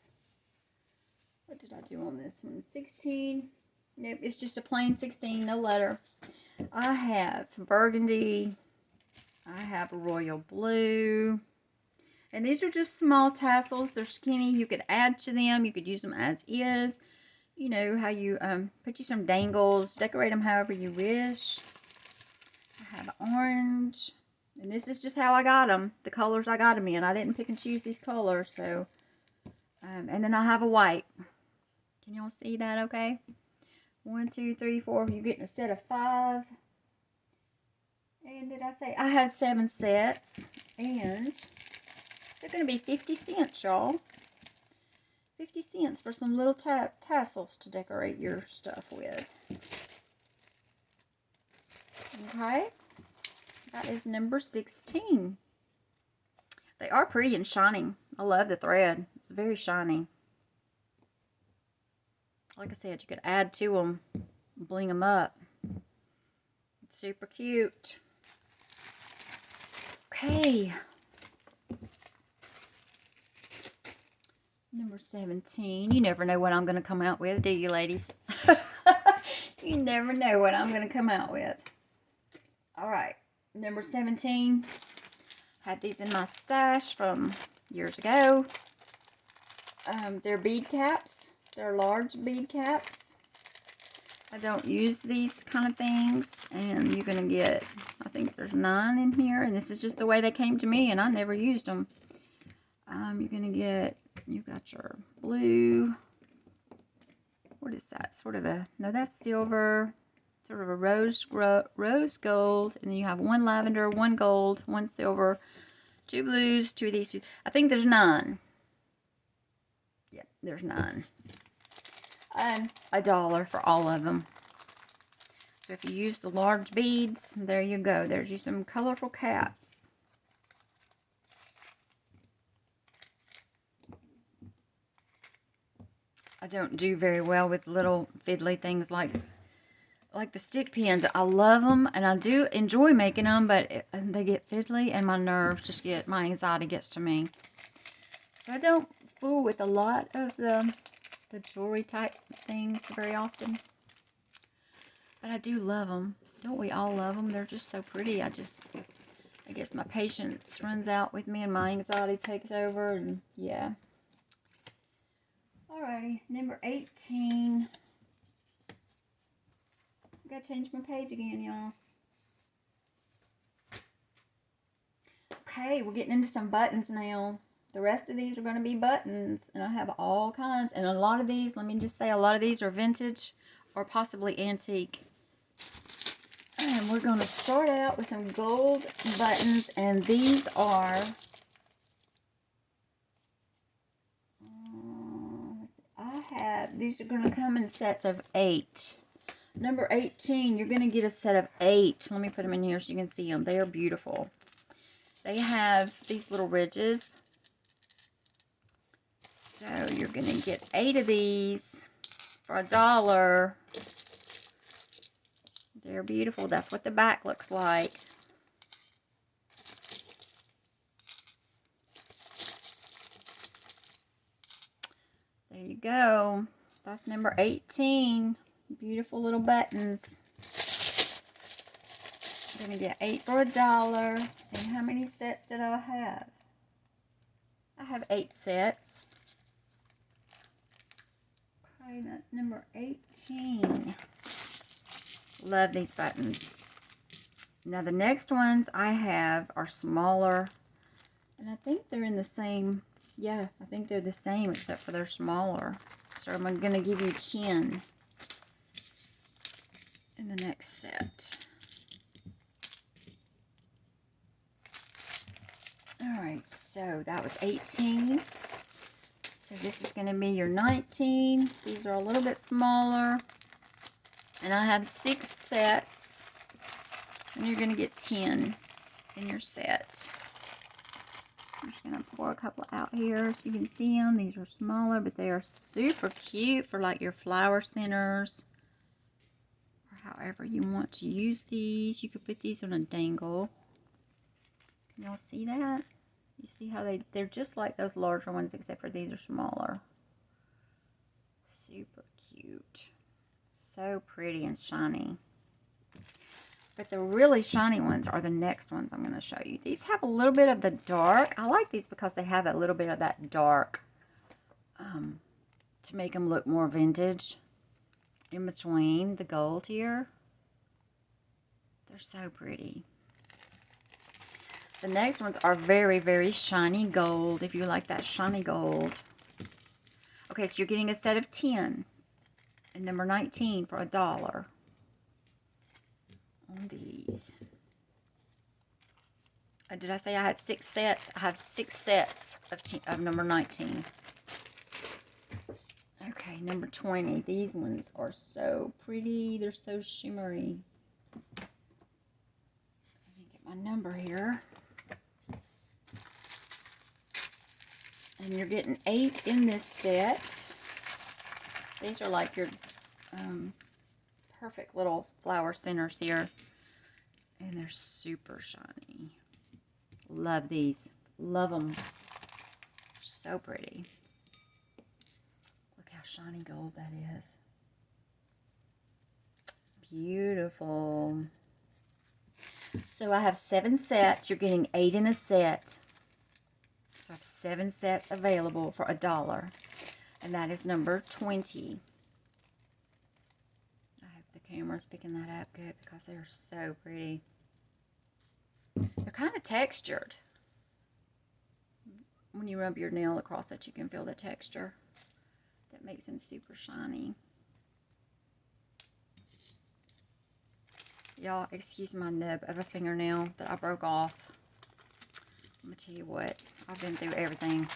what did I do on this one? 16. Nope, it's just a plain 16, no letter. I have burgundy. I have royal blue. And these are just small tassels. They're skinny. You could add to them. You could use them as is. You know how you put you some dangles. Decorate them however you wish. I have orange. And this is just how I got them. The colors I got them in. I didn't pick and choose these colors. So, and then I have a white. Can y'all see that okay? 1, 2, 3, 4. You're getting a set of 5. And did I say I had 7 sets? And they're going to be 50 cents, y'all. 50 cents for some little tassels to decorate your stuff with. Okay. That is number 16. They are pretty and shining. I love the thread. It's very shiny. Like I said, you could add to them, bling them up. It's super cute. Okay. Number 17. You never know what I'm going to come out with, do you, ladies? You never know what I'm going to come out with. All right. Number 17. Had these in my stash from years ago. They're bead caps. They're large bead caps. I don't use these kind of things. And you're going to get, I think there's 9 in here. And this is just the way they came to me. And I never used them. You're going to get, you've got your blue. What is that? Sort of a, no, that's silver. Sort of a rose gold. And then you have 1 lavender, 1 gold, 1 silver, 2 blues, 2 of these. I think there's 9. Yep, there's 9. $1 for all of them. So if you use the large beads, there you go. There's you some colorful caps. I don't do very well with little fiddly things like the stick pins. I love them and I do enjoy making them, but they get fiddly and my nerves just get, my anxiety gets to me. So I don't fool with a lot of the jewelry type things very often. But I do love them. Don't we all love them? They're just so pretty. I guess my patience runs out with me and my anxiety takes over, and yeah. Alrighty, number 18. I gotta change my page again, y'all. Okay, we're getting into some buttons now. The rest of these are going to be buttons, and I have all kinds. And a lot of these, let me just say, a lot of these are vintage or possibly antique. And we're going to start out with some gold buttons, and these are, these are going to come in sets of 8. Number 18, you're going to get a set of 8. Let me put them in here so you can see them. They are beautiful. They have these little ridges. So you're going to get 8 of these for $1. They're beautiful. That's what the back looks like. There you go. That's number 18. Beautiful little buttons. I'm going to get 8 for $1. And how many sets did I have? I have 8 sets. Okay, that's number 18. Love these buttons. Now the next ones I have are smaller. And I think they're in the same, yeah, I think they're the same except for they're smaller. So I'm going to give you 10 in the next set. Alright, so that was 18. So this is going to be your 19. These are a little bit smaller. And I have 6 sets. And you're going to get 10 in your set. I'm just going to pour a couple out here so you can see them. These are smaller, but they are super cute for like your flower centers. Or however you want to use these. You could put these on a dangle. Can y'all see that? You see how they're just like those larger ones, except for these are smaller. Super cute. So pretty and shiny. But the really shiny ones are the next ones I'm going to show you. These have a little bit of the dark. I like these because they have a little bit of that dark to make them look more vintage in between the gold here. They're so pretty. The next ones are very, very shiny gold, if you like that shiny gold. Okay, so you're getting a set of 10. And number 19 for $1 on these. Did I say I had 6 sets? I have 6 sets of number 19. Okay, number 20. These ones are so pretty. They're so shimmery. Let me get my number here. And you're getting 8 in this set. These are like your perfect little flower centers here. And they're super shiny. Love these. Love them. So pretty. Look how shiny gold that is. Beautiful. So I have 7 sets. You're getting 8 in a set. So I have 7 sets available for $1. And that is number 20. I hope the camera's picking that up good because they're so pretty. They're kind of textured. When you rub your nail across it, you can feel the texture. That makes them super shiny. Y'all, excuse my nub of a fingernail that I broke off. I'm going to tell you what. I've been through everything.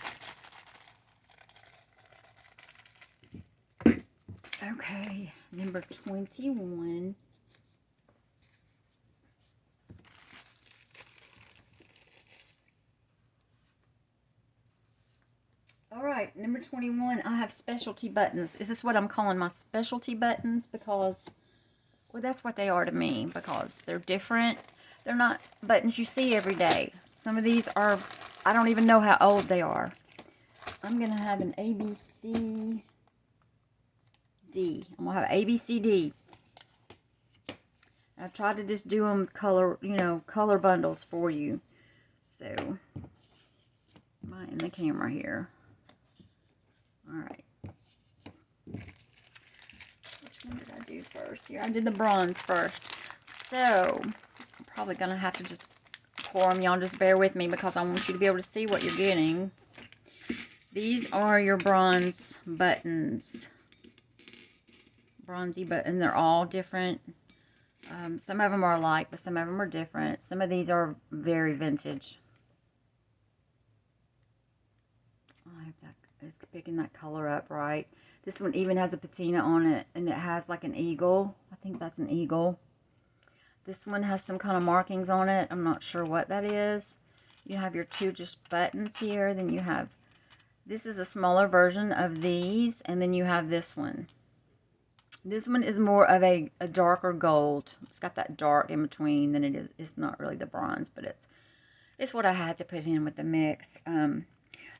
Okay, number 21. Alright, number 21, I have specialty buttons. Is this what I'm calling my specialty buttons? Because, well, that's what they are to me. Because they're different. They're not buttons you see every day. Some of these are, I don't even know how old they are. I'm going to have an ABCD. I'm going to have ABCD. I tried to just do them color, color bundles for you. So, am I in the camera here? Alright. Which one did I do first here? I did the bronze first. So, I'm probably going to have to just pour them. Y'all just bear with me because I want you to be able to see what you're getting. These are your bronze buttons. Bronzy button. They're all different. Some of them are alike, but some of them are different. Some of these are very vintage. I hope that is picking that color up right. This one even has a patina on it, and it has like an eagle. I think that's an eagle. This one has some kind of markings on it. I'm not sure what that is. You have your 2 just buttons here. Then you have, this is a smaller version of these, and then you have this one. This one is more of a darker gold. It's got that dark in between than it is. It's not really the bronze, but it's what I had to put in with the mix. So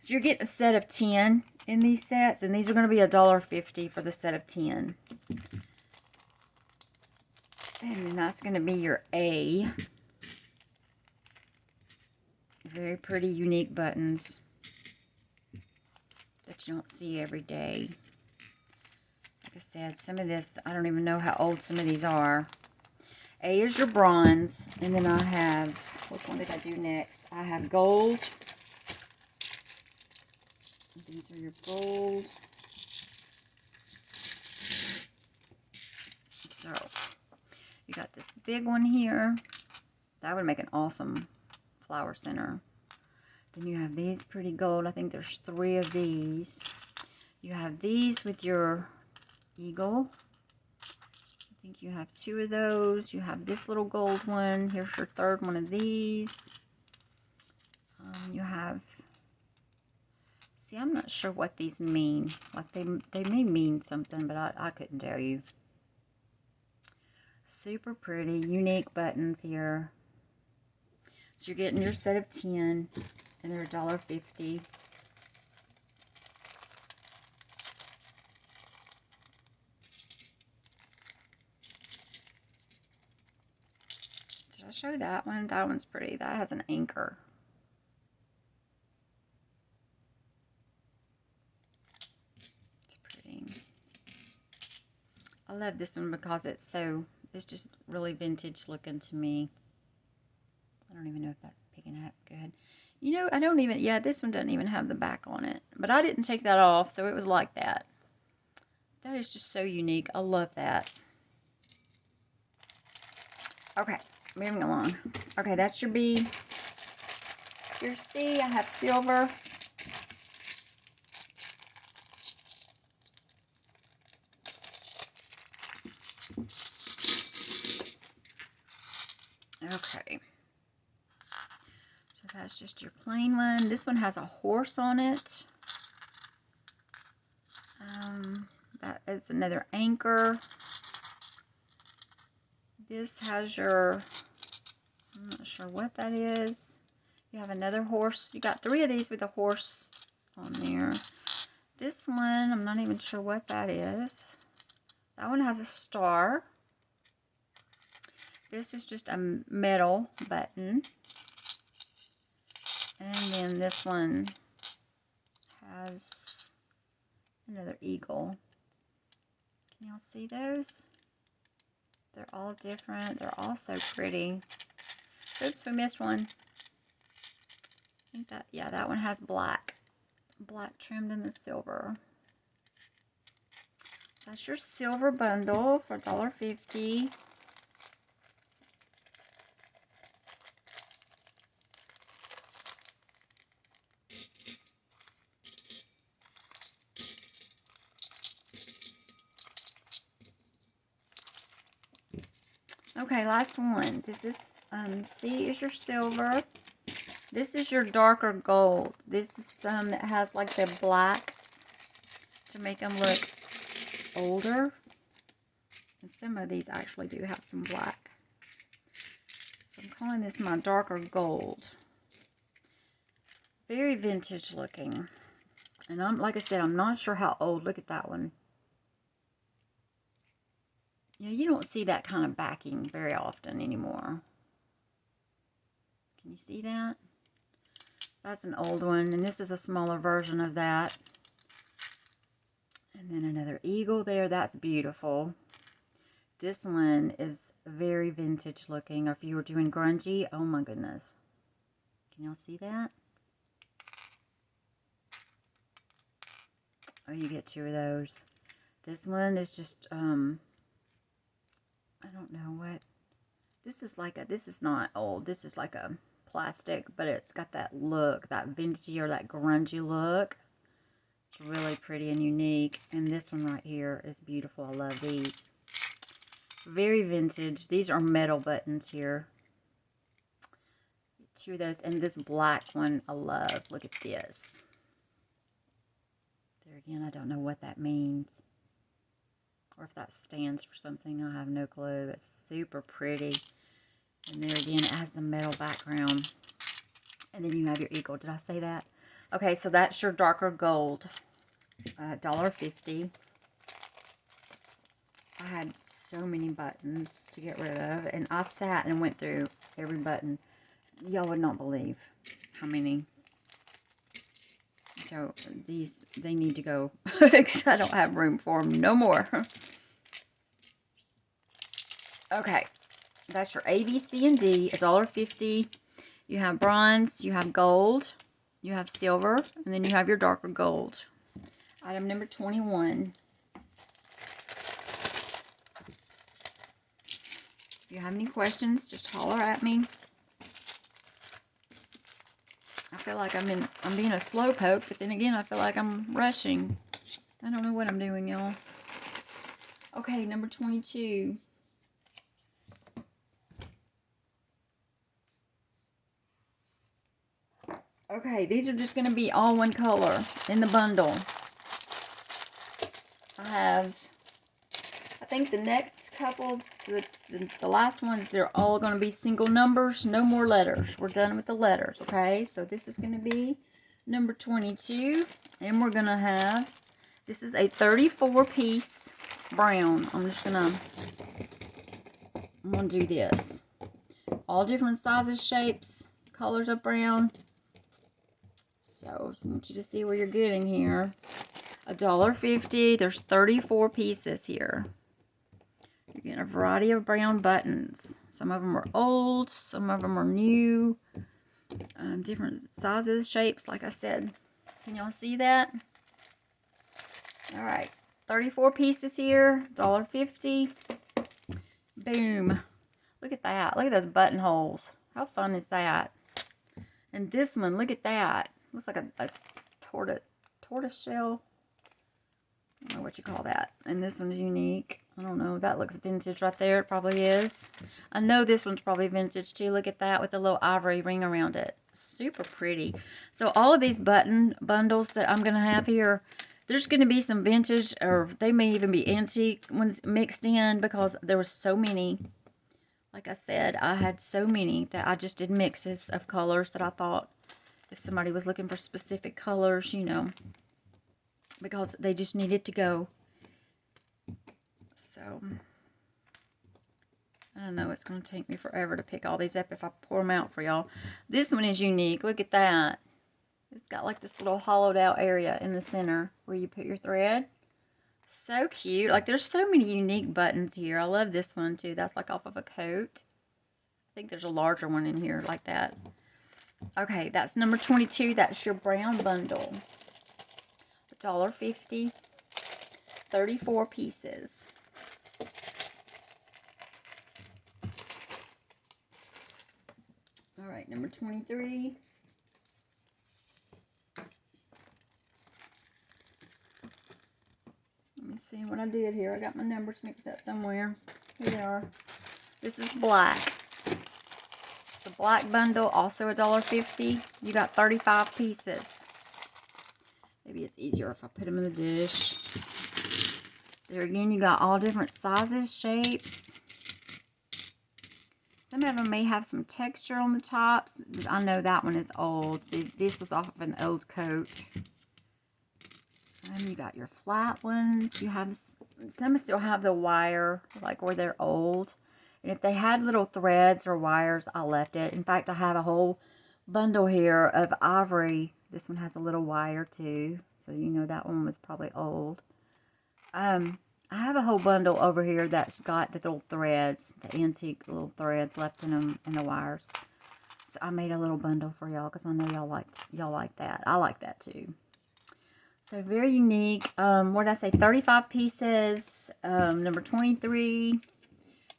you're getting a set of 10 in these sets, and these are going to be $1.50 for the set of 10. And then that's going to be your A. Very pretty, unique buttons that you don't see every day. Like I said, some of this, I don't even know how old some of these are. A is your bronze, and then I have, which one did I do next? I have gold. These are your gold. So, you got this big one here. That would make an awesome flower center. Then you have these pretty gold. I think there's 3 of these. You have these with your eagle. I think you have 2 of those. You have this little gold one. Here's your 3rd one of these. You have, see, I'm not sure what these mean. Like they may mean something, but I couldn't tell you. Super pretty, unique buttons here. So you're getting your set of 10, and they're $1.50. show that one? That one's pretty. That has an anchor. It's pretty. I love this one because it's just really vintage looking to me. I don't even know if that's picking up good. You know, yeah, this one doesn't even have the back on it. But I didn't take that off, so it was like that. That is just so unique. I love that. Okay, moving along. Okay, that's your B. Your C, I have silver. Okay. So that's just your plain one. This one has a horse on it. That is another anchor. This has your, I'm not sure what that is. You have another horse. You got 3 of these with a horse on there. This one, I'm not even sure what that is. That one has a star. This is just a metal button. And then this one has another eagle. Can y'all see those? They're all different. They're all so pretty. Oops, we missed one. I think that, yeah, that one has black. Black trimmed in the silver. That's your silver bundle for $1.50. Okay, last one. This is, C is your silver. This is your darker gold. This is some that has like the black to make them look older. And some of these actually do have some black. So I'm calling this my darker gold. Very vintage looking. And like I said, I'm not sure how old. Look at that one. Yeah, you don't see that kind of backing very often anymore. Can you see that? That's an old one, and this is a smaller version of that. And then another eagle there. That's beautiful. This one is very vintage looking. Or if you were doing grungy, oh my goodness. Can y'all see that? Oh, you get 2 of those. This one is just, I don't know what. This is like a, this is not old. This is like a plastic, but it's got that look, that vintagey or that grungy look. It's really pretty and unique. And this one right here is beautiful. I love these. Very vintage. These are metal buttons here. 2 of those. And this black one I love. Look at this. There again, I don't know what that means. Or if that stands for something. I have no clue. It's super pretty. And there again, it has the metal background. And then you have your eagle. Did I say that? Okay, so that's your darker gold. $1.50. I had so many buttons to get rid of. And I sat and went through every button. Y'all would not believe how many. So these, they need to go. Because I don't have room for them no more. Okay. That's your A, B, C, and D. $1.50. You have bronze, you have gold, you have silver, and then you have your darker gold. Item number 21. If you have any questions, just holler at me. I feel like I'm being a slowpoke, but then again, I feel like I'm rushing. I don't know what I'm doing, y'all. Okay, number 22. Okay, these are just going to be all one color in the bundle. I think the next couple, the last ones, they're all going to be single numbers, no more letters. We're done with the letters, okay? So this is going to be number 22, and we're going to have, this is a 34-piece brown. I'm going to do this. all different sizes, shapes, colors of brown. So I want you to see what you're getting here. $1.50. There's 34 pieces here. You're getting a variety of brown buttons. Some of them are old, some of them are new. Different sizes, shapes, like I said. Can y'all see that? All right, 34 pieces here, $1.50. Boom. Look at that. Look at those buttonholes. How fun is that? And this one, look at that. Looks like a tortoise shell. I don't know what you call that. And this one's unique. I don't know. That looks vintage right there. It probably is. I know this one's probably vintage too. Look at that with a little ivory ring around it. Super pretty. So all of these button bundles that I'm going to have here, there's going to be some vintage, or they may even be antique ones mixed in, because there was so many. Like I said, I had so many that I just did mixes of colors that I thought if somebody was looking for specific colors, you know, because they just needed to go. So, I don't know, it's going to take me forever to pick all these up if I pour them out for y'all. This one is unique. Look at that. It's got like this little hollowed out area in the center where you put your thread. So cute. Like, there's so many unique buttons here. I love this one too. That's like off of a coat. I think there's a larger one in here like that. Okay, that's number 22. That's your brown bundle. $1.50. 34 pieces. All right, number 23. Let me see what I did here. I got my numbers mixed up somewhere. Here they are. This is black. It's a black bundle, also $1.50. You got 35 pieces. Maybe it's easier if I put them in the dish. There again, you got all different sizes, shapes. Some of them may have some texture on the tops. I know that one is old. This was off of an old coat. And you got your flat ones. You have some still have the wire, like where they're old. And if they had little threads or wires, I left it. In fact, I have a whole bundle here of ivory. This one has a little wire too, so you know that one was probably old. I have a whole bundle over here that's got the little threads, the antique little threads left in them, and the wires. So I made a little bundle for y'all because I know y'all like that. I like that too. So very unique. What did I say? 35 pieces. Number 23.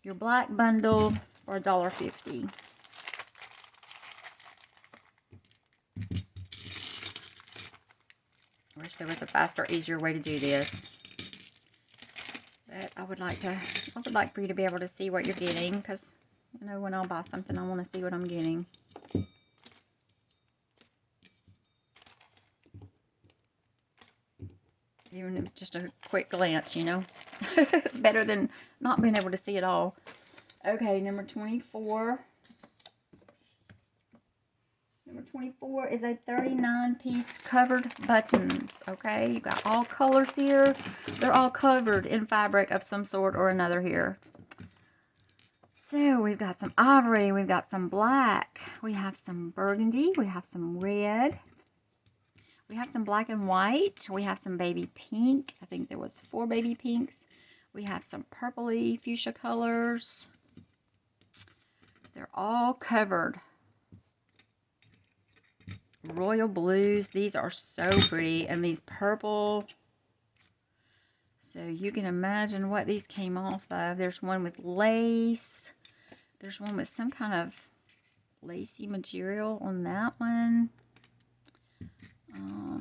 Your black bundle for $1.50. I wish there was a faster, easier way to do this. But I would like for you to be able to see what you're getting, because you know when I'll buy something, I want to see what I'm getting. Even just a quick glance, you know. It's better than not being able to see it all. Okay, number 24. Number 24 is a 39-piece covered buttons. Okay, you got all colors here. They're all covered in fabric of some sort or another here. So we've got some ivory, we've got some black, we have some burgundy, we have some red, we have some black and white, we have some baby pink. I think there was 4 baby pinks. We have some purpley fuchsia colors. They're all covered. Royal blues. These are so pretty. And these purple. So you can imagine what these came off of. There's one with lace. There's one with some kind of lacy material on that one.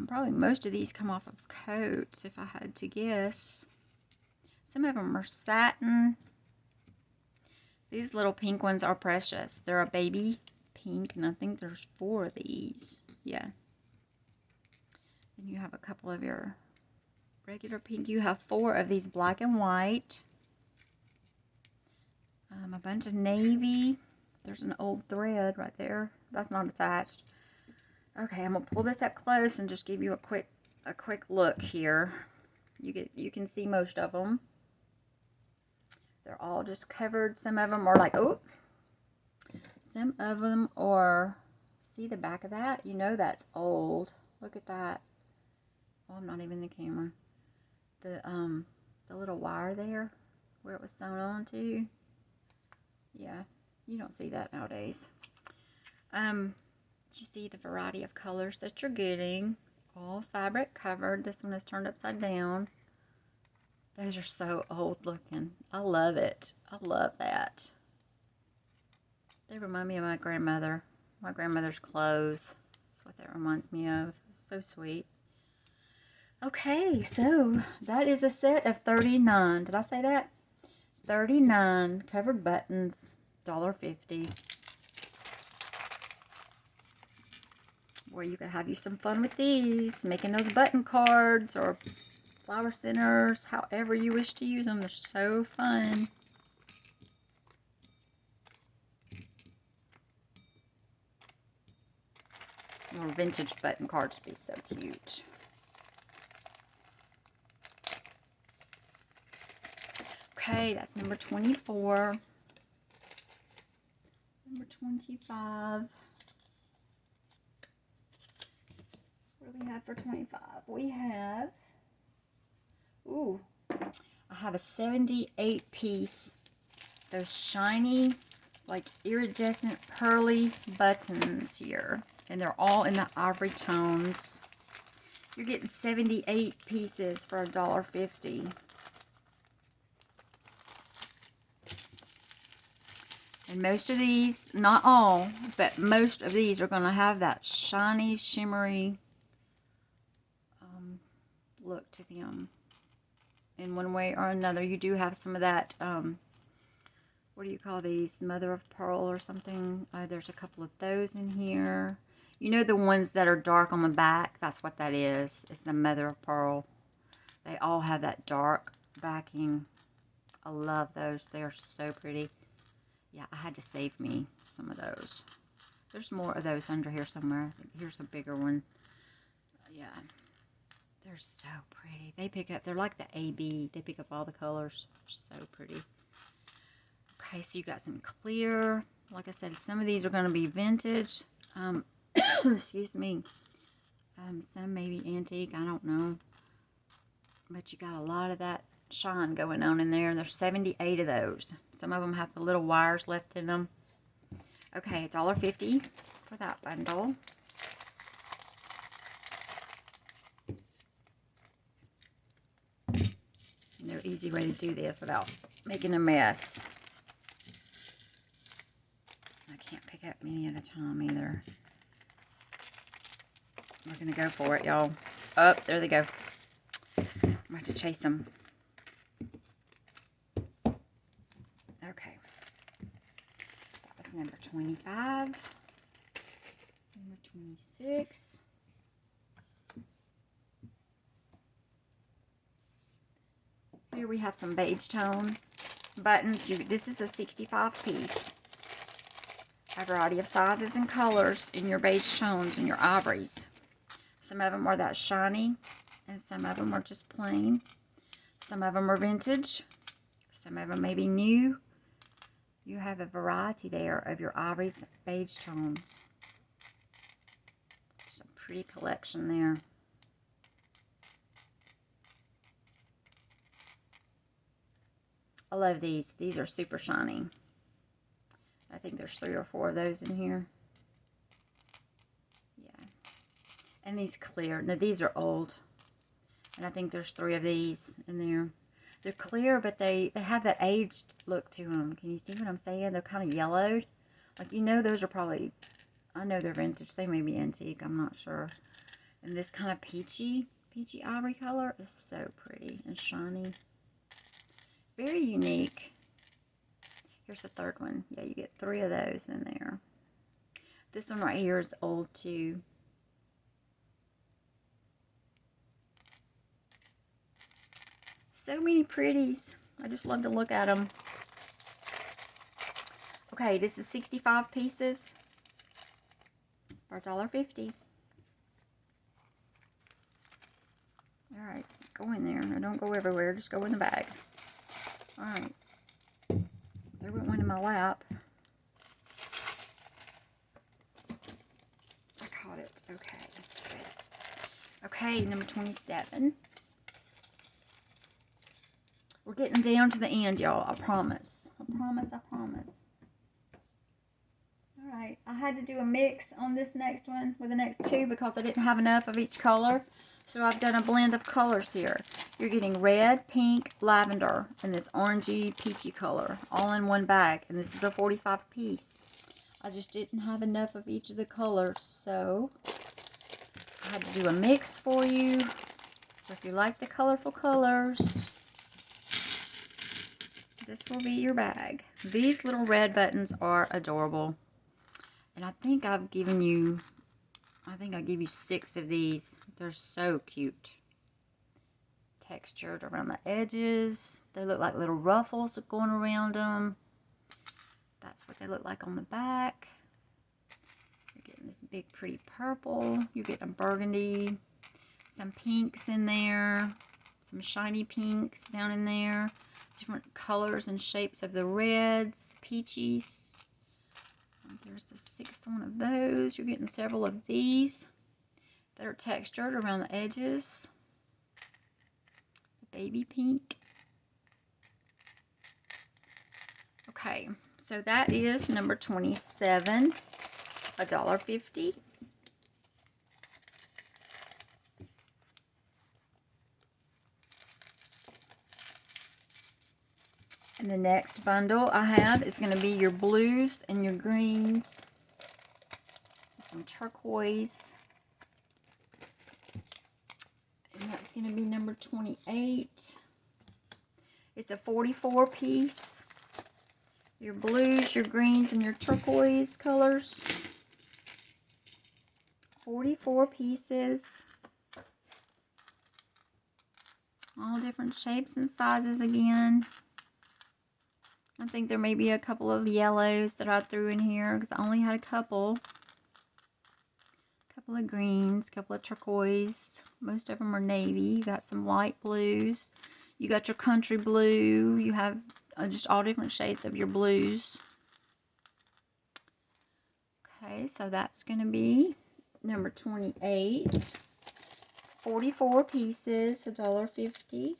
Probably most of these come off of coats, if I had to guess. Some of them are satin. These little pink ones are precious. They're a baby pink, and I think there's 4 of these. Yeah. And you have a couple of your regular pink. You have 4 of these black and white. A bunch of navy. There's an old thread right there. That's not attached. Okay, I'm gonna pull this up close and just give you a quick look here. You can see most of them. They're all just covered. Some of them are like, oh, some of them are, see the back of that? You know that's old. Look at that. Oh, I'm not even in the camera. The little wire there where it was sewn on to. Yeah, you don't see that nowadays. You see the variety of colors that you're getting. All fabric covered. This one is turned upside down. Those are so old looking. I love it. I love that. They remind me of my grandmother. My grandmother's clothes. That's what that reminds me of. It's so sweet. Okay, so that is a set of 39. Did I say that? 39 covered buttons, $1.50. Or you could have you some fun with these, making those button cards or flower centers, however you wish to use them. They're so fun. Or vintage button cards would be so cute. Okay, that's number 24. Number 25. What do we have for 25? We have, ooh, I have a 78 piece, those shiny, like iridescent pearly buttons here. And they're all in the ivory tones. You're getting 78 pieces for $1.50. And most of these, not all, but most of these are going to have that shiny, shimmery look to them. In one way or another, you do have some of that, what do you call these? Mother of pearl or something. There's a couple of those in here. You know the ones that are dark on the back? That's what that is. It's the mother of pearl. They all have that dark backing. I love those. They are so pretty. Yeah, I had to save me some of those. There's more of those under here somewhere. I think here's a bigger one. Yeah. They're so pretty. They pick up, they're like the AB. They pick up all the colors. They're so pretty. Okay, so you got some clear. Like I said, some of these are going to be vintage. Excuse me. Some maybe antique. I don't know. But you got a lot of that shine going on in there. And there's 78 of those. Some of them have the little wires left in them. Okay, $1.50 for that bundle. No easy way to do this without making a mess. I can't pick up many at a time either. We're going to go for it, y'all. Oh, there they go. I'm going to have to chase them. Okay. That was number 25. Number 26. Here we have some beige tone buttons. This is a 65 piece. A variety of sizes and colors in your beige tones and your ivories. Some of them are that shiny, and some of them are just plain. Some of them are vintage. Some of them may be new. You have a variety there of your ivories, beige tones. It's a pretty collection there. I love these. These are super shiny. I think there's 3 or 4 of those in here. Yeah. And these clear. Now these are old. And I think there's 3 of these in there. They're clear, but they have that aged look to them. Can you see what I'm saying? They're kind of yellowed. Like, you know, those are probably, I know they're vintage. They may be antique. I'm not sure. And this kind of peachy ivory color is so pretty and shiny. Very unique. Here's the third one. Yeah, you get 3 of those in there. This one right here is old too. So many pretties. I just love to look at them. Okay, this is 65 pieces for $1.50. Alright, go in there. Now don't go everywhere. Just go in the bag. Alright. There went one in my lap. Got it. Okay. Good. Okay, number 27. We're getting down to the end, y'all. I promise. I promise. I promise. All right. I had to do a mix on this next one with the next two because I didn't have enough of each color. So I've done a blend of colors here. You're getting red, pink, lavender, and this orangey, peachy color all in one bag. And this is a 45 piece. I just didn't have enough of each of the colors, so I had to do a mix for you. So if you like the colorful colors, this will be your bag. These little red buttons are adorable. And I think I've given you, I gave you 6 of these. They're so cute. Textured around the edges. They look like little ruffles going around them. That's what they look like on the back. You're getting this big pretty purple. You're getting a burgundy. Some pinks in there. Some shiny pinks down in there. Different colors and shapes of the reds, peaches. There's the 6th one of those. You're getting several of these that are textured around the edges. The baby pink. Okay, so that is number 27, $1.50. And the next bundle I have is going to be your blues and your greens. Some turquoise. And that's going to be number 28. It's a 44 piece. Your blues, your greens, and your turquoise colors. 44 pieces. All different shapes and sizes again. I think there may be a couple of yellows that I threw in here because I only had a couple. A couple of greens, a couple of turquoise. Most of them are navy. You got some light blues. You got your country blue. You have just all different shades of your blues. Okay, so that's going to be number 28. It's 44 pieces, $1.50.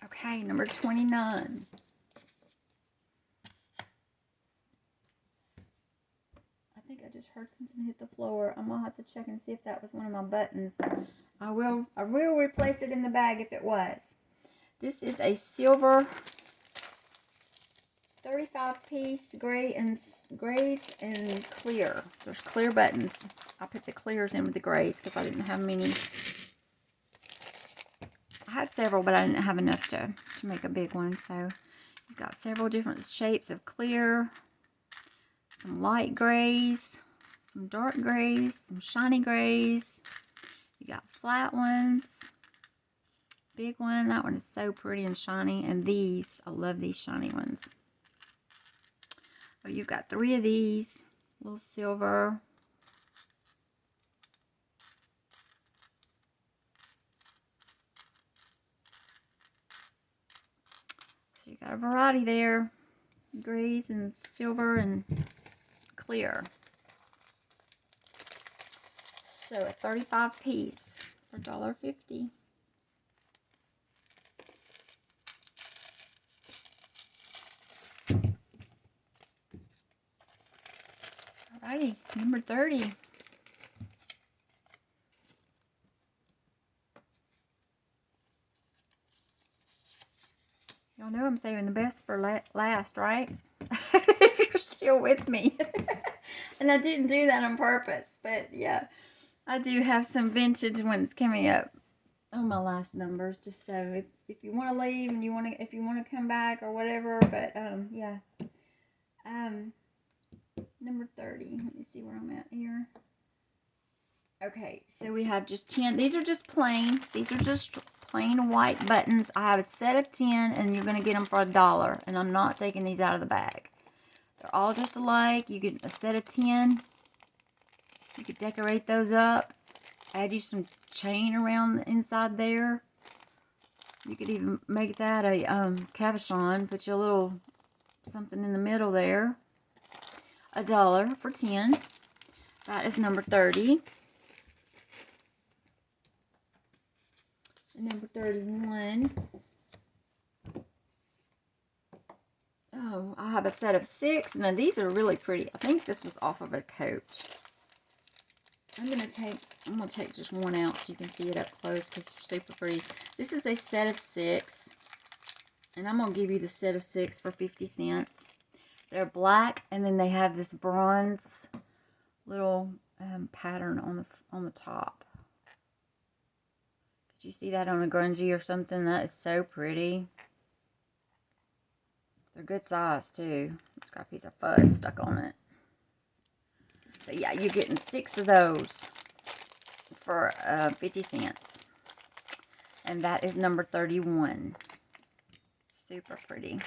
Okay, number 29. I think I just heard something hit the floor. I'm gonna have to check and see if that was one of my buttons. I will replace it in the bag if it was. This is a silver 35 piece grays and clear. There's clear buttons. I put the clears in with the grays because I didn't have many. I had several, but I didn't have enough to make a big one. So you've got several different shapes of clear, some light grays, some dark grays, some shiny grays. You got flat ones, big one. That one is so pretty and shiny. And these, I love these shiny ones. So you've got 3 of these, little silver. So you got a variety there, grays and silver and clear. So a 35 piece for $1.50. Alrighty, number 30. Y'all know I'm saving the best for last, right? If you're still with me. And I didn't do that on purpose, but yeah, I do have some vintage ones coming up on my last numbers, just so if you want to leave and if you want to come back or whatever, but yeah. Number 30. Let me see where I'm at here. Okay, so we have just 10. These are just plain. These are just plain white buttons. I have a set of 10, and you're going to get them for $1, and I'm not taking these out of the bag. They're all just alike. You get a set of 10. You could decorate those up. Add you some chain around the inside there. You could even make that a cabochon. Put you a little something in the middle there. $1 for 10. That is number 30. And number 31. Oh, I have a set of 6. Now these are really pretty. I think this was off of a coach. I'm gonna take just one out so you can see it up close because it's super pretty. This is a set of 6. And I'm gonna give you the set of 6 for 50 cents. They're black, and then they have this bronze little pattern on the top. Did you see that on a grungy or something? That is so pretty. They're good size too. It's got a piece of fuzz stuck on it. But yeah, you're getting 6 of those for 50 cents. And that is number 31. Super pretty.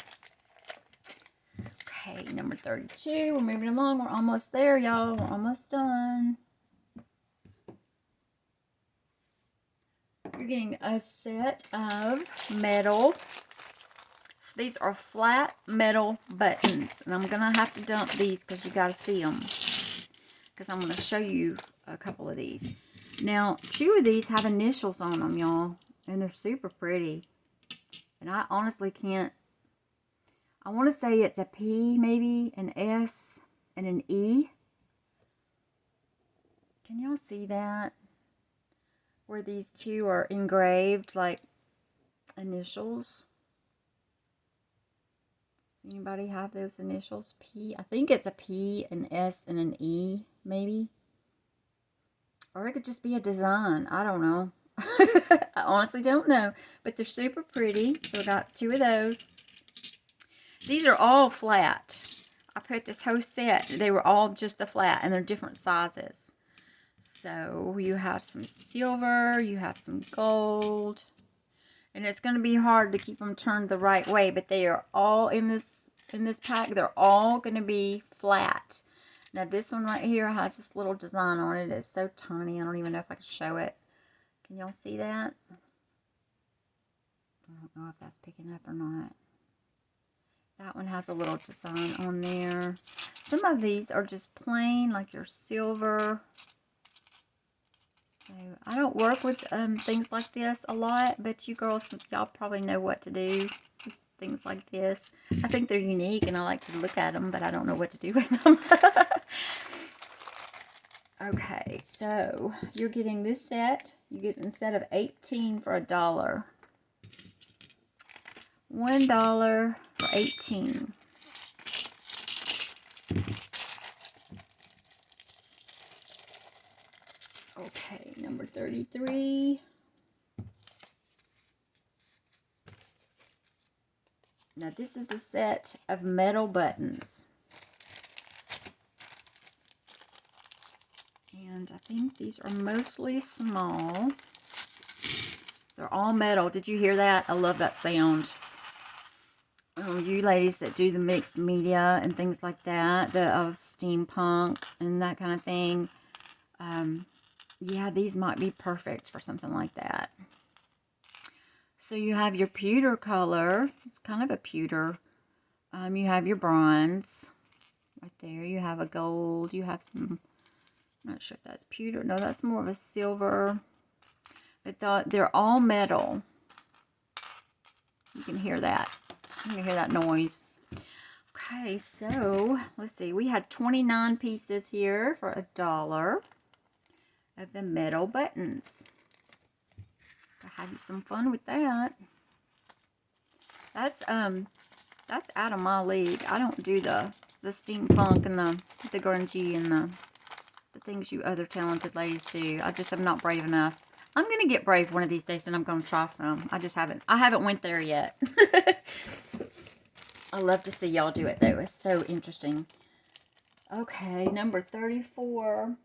Okay, number 32. We're moving along. We're almost there, y'all. We're almost done. You're getting a set of metal. These are flat metal buttons. And I'm going to have to dump these because you got to see them. Because I'm going to show you a couple of these. Now, 2 of these have initials on them, y'all. And they're super pretty. And I honestly can't. I want to say it's a P, maybe, an S, and an E. Can y'all see that? Where these 2 are engraved like initials. Does anybody have those initials? P. I think it's a P, an S, and an E, maybe. Or it could just be a design. I don't know. I honestly don't know. But they're super pretty. So I got 2 of those. These are all flat. I put this whole set. They were all just a flat. And they're different sizes. So you have some silver. You have some gold. And it's going to be hard to keep them turned the right way. But they are all in this pack. They're all going to be flat. Now this one right here has this little design on it. It's so tiny. I don't even know if I can show it. Can y'all see that? I don't know if that's picking up or not. That one has a little design on there. Some of these are just plain, like your silver. So I don't work with things like this a lot, but you girls, y'all probably know what to do. Just things like this. I think they're unique, and I like to look at them, but I don't know what to do with them. Okay, so you're getting this set. You get a set of 18 for $1. $1 for 18. Okay, number 33. Now this is a set of metal buttons. And I think these are mostly small. They're all metal. Did you hear that? I love that sound. You ladies that do the mixed media and things like that, the steampunk and that kind of thing. Yeah, these might be perfect for something like that. So you have your pewter color. It's kind of a pewter. You have your bronze right there. You have a gold. You have some, I'm not sure if that's pewter. No, that's more of a silver. But they're all metal. You can hear that. You can hear that noise. Okay, so let's see. We had 29 pieces here for $1 of the metal buttons. I have some fun with that. That's out of my league. I don't do the steampunk and the grungy and the things you other talented ladies do. I just am not brave enough. I'm gonna get brave one of these days, and I'm gonna try some. I haven't went there yet. I love to see y'all do it though. It's so interesting. Okay, number 34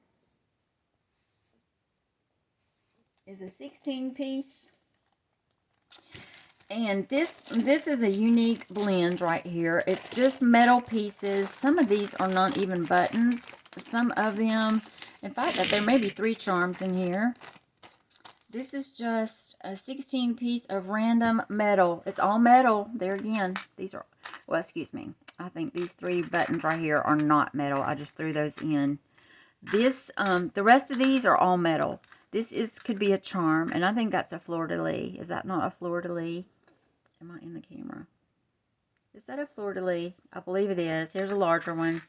is a 16-piece. And this is a unique blend right here. It's just metal pieces. Some of these are not even buttons. Some of them, In fact, that there may be 3 charms in here. This is just a 16 piece of random metal. It's all metal. There again. These are, well, excuse me. I think these 3 buttons right here are not metal. I just threw those in. This, the rest of these are all metal. This could be a charm, and I think that's a fleur-de-lis. Is that not a fleur-de-lis? Am I in the camera? Is that a fleur-de-lis? I believe it is. Here's a larger one.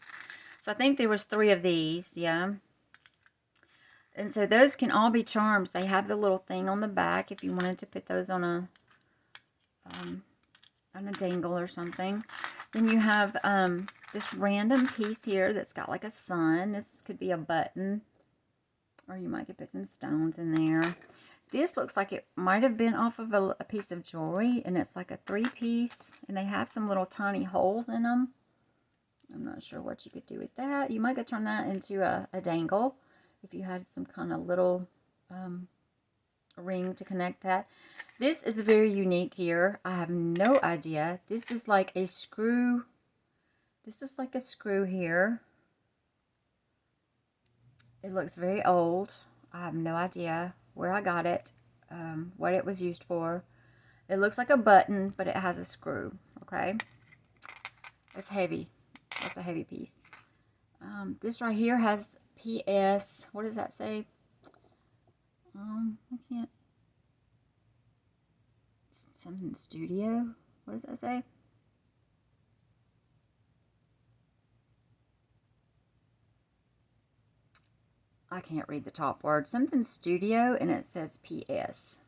So I think there was 3 of these, yeah. And so those can all be charms. They have the little thing on the back if you wanted to put those on a dangle or something. Then you have this random piece here that's got like a sun. This could be a button. Or you might could put some stones in there. This looks like it might have been off of a piece of jewelry. And it's like a 3-piece. And they have some little tiny holes in them. I'm not sure what you could do with that. You might could turn that into a dangle. If you had some kind of little ring to connect that. This is very unique here. I have no idea. This is like a screw. This is like a screw here. It looks very old. I have no idea where I got it, what it was used for. It looks like a button, but it has a screw, okay? It's heavy. That's a heavy piece. This right here has PS. What does that say? I can't. Something studio. What does that say? I can't read the top word. Something studio, and it says PS.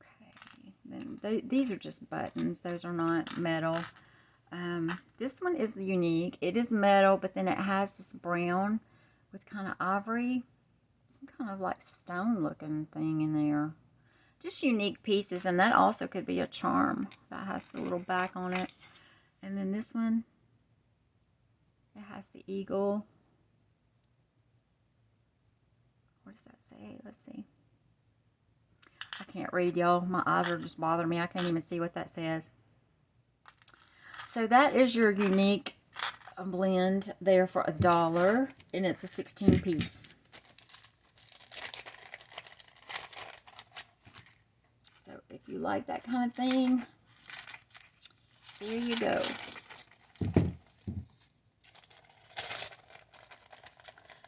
Okay. Then these are just buttons. Those are not metal. This one is unique. It is metal, but then it has this brown with kind of ivory, some kind of like stone looking thing in there. Just unique pieces, and that also could be a charm. That has the little back on it. And then this one, it has the eagle. What does that say? Let's see. I can't read, y'all. My eyes are just bothering me. I can't even see what that says. So that is your unique blend there for $1, and it's a 16 piece. So if you like that kind of thing, there you go.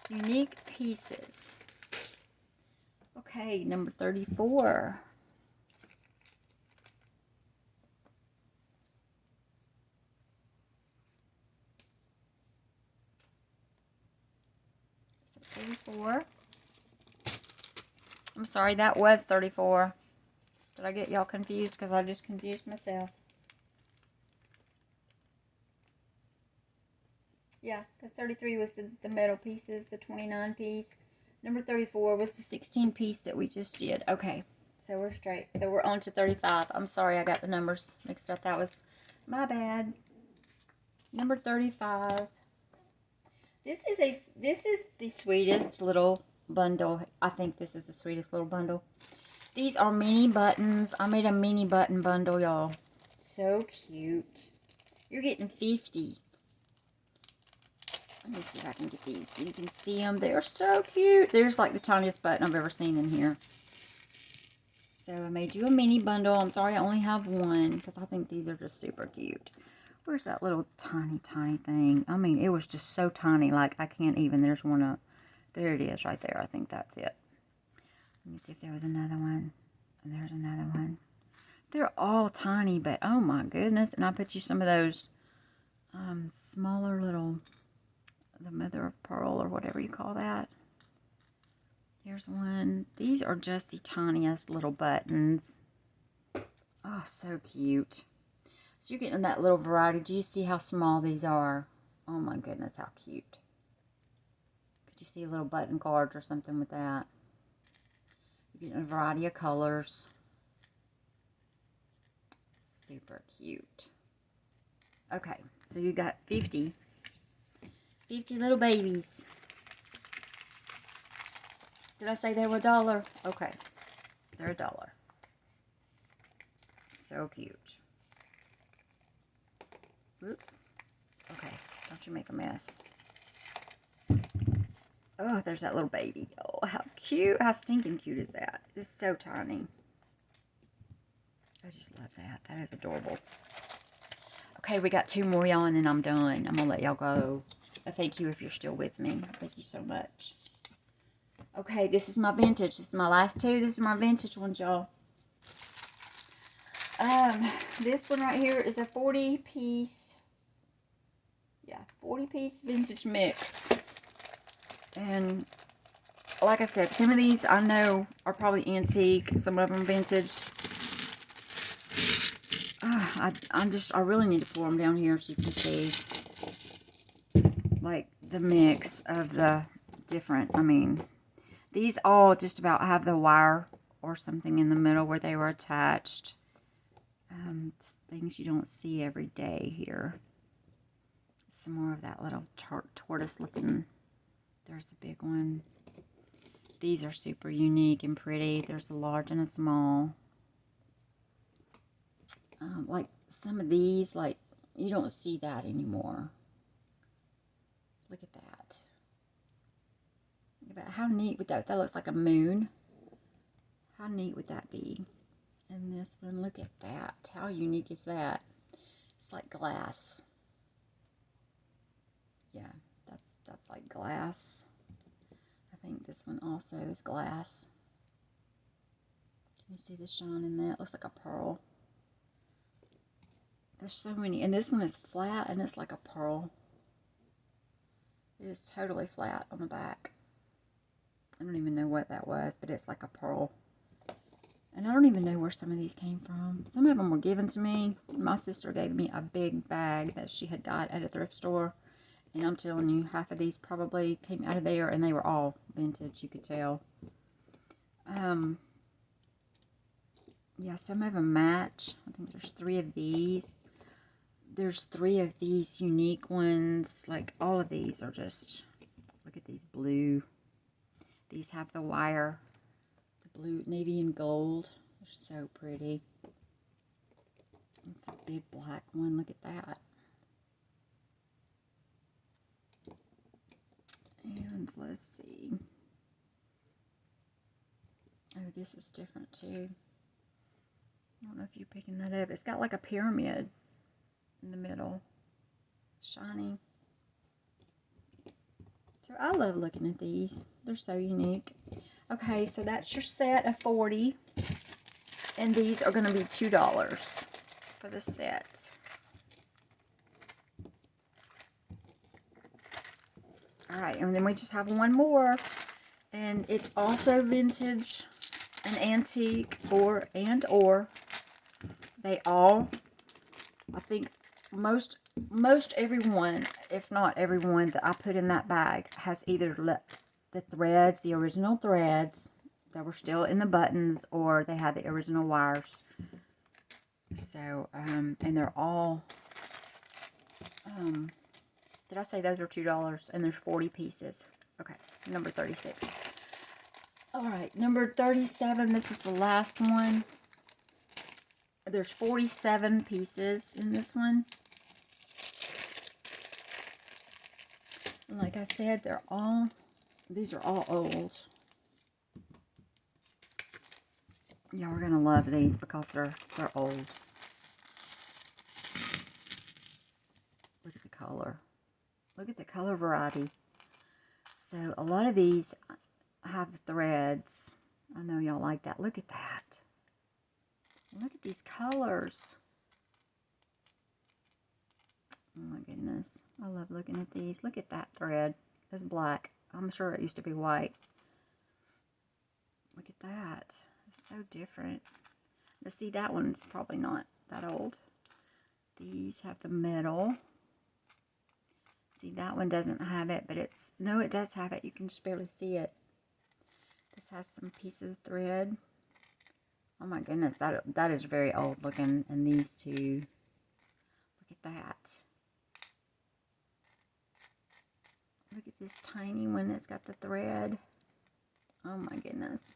Unique pieces. Okay, number 34. So 34. I'm sorry, that was 34. Did I get y'all confused? Because I just confused myself. Yeah, because 33 was the metal pieces, the 29 piece. Number 34 was the 16 piece that we just did. Okay, so we're straight. So we're on to 35. I'm sorry I got the numbers mixed up. That was my bad. Number 35. This is the sweetest little bundle. I think this is the sweetest little bundle. These are mini buttons. I made a mini button bundle, y'all. So cute. You're getting 50. Let me see if I can get these so you can see them. They're so cute. There's like the tiniest button I've ever seen in here. So I made you a mini bundle. I'm sorry I only have one because I think these are just super cute. Where's that little tiny thing? I mean, it was just so tiny. Like I can't even. There's one up. There it is right there. I think that's it. Let me see if there was another one. And there's another one. They're all tiny, but oh my goodness. And I put you some of those smaller little, the mother of pearl or whatever you call that. Here's one. These are just the tiniest little buttons. Oh, so cute. So you're getting that little variety. Do you see how small these are? Oh my goodness, how cute. Could you see little button cards or something with that? You're getting a variety of colors. Super cute. Okay, so you got 50 little babies. Did I say they were $1? Okay, they're $1. So cute. Oops. Okay, don't you make a mess. Oh, there's that little baby. Oh, how cute. How stinking cute is that? It's so tiny. I just love that. That is adorable. Okay, we got 2 more, y'all, and then I'm done. I'm going to let y'all go. Thank you if you're still with me. Thank you so much. Okay, this is my vintage. This is my last 2. This is my vintage ones, y'all. This one right here is a 40-piece. Yeah, 40-piece vintage mix. And like I said, some of these I know are probably antique. Some of them vintage. I really need to pour them down here so you can see, like, the mix of the different. I mean, these all just about have the wire or something in the middle where they were attached. Things you don't see every day here. Some more of that little tortoise looking. There's the big one. These are super unique and pretty. There's a large and a small. Like some of these, like, you don't see that anymore. Look at that. Look at that. How neat would that? That looks like a moon. How neat would that be? And this one, look at that. How unique is that? It's like glass. Yeah, that's like glass. I think this one also is glass. Can you see the shine in that? It looks like a pearl. There's so many. And this one is flat and it's like a pearl. It is totally flat on the back. I don't even know what that was, but it's like a pearl. And I don't even know where some of these came from. Some of them were given to me. My sister gave me a big bag that she had got at a thrift store. And I'm telling you, half of these probably came out of there, and they were all vintage, you could tell. Yeah, some of them match. I think there's 3 of these. There's 3 of these unique ones. Like, all of these are just, look at these blue. These have the wire. The blue, navy, and gold. They're so pretty. It's a big black one. Look at that. And let's see. Oh, this is different too. I don't know if you're picking that up. It's got like a pyramid in the middle. Shiny. So I love looking at these. They're so unique. Okay, so that's your set of 40. And these are going to be $2 for the set. Alright, and then we just have one more. And it's also vintage, an antique, or. They all, I think most everyone, if not everyone that I put in that bag has either the threads, the original threads that were still in the buttons, or they had the original wires. So, and they're all, did I say those are $2? And there's 40 pieces. Okay, number 36. Alright, number 37, this is the last one. There's 47 pieces in this one. And like I said, these are all old. Y'all are going to love these because they're old. Look at the color. Look at the color variety. So a lot of these have the threads. I know y'all like that. Look at that. Look at these colors. Oh my goodness. I love looking at these. Look at that thread. It's black. I'm sure it used to be white. Look at that. It's so different. Let's see, that one's probably not that old. These have the metal. See, that one doesn't have it, but it's, no, it does have it. You can just barely see it. This has some pieces of thread. Oh my goodness, that is very old looking. And these two, look at that. Look at this tiny one that's got the thread. Oh my goodness.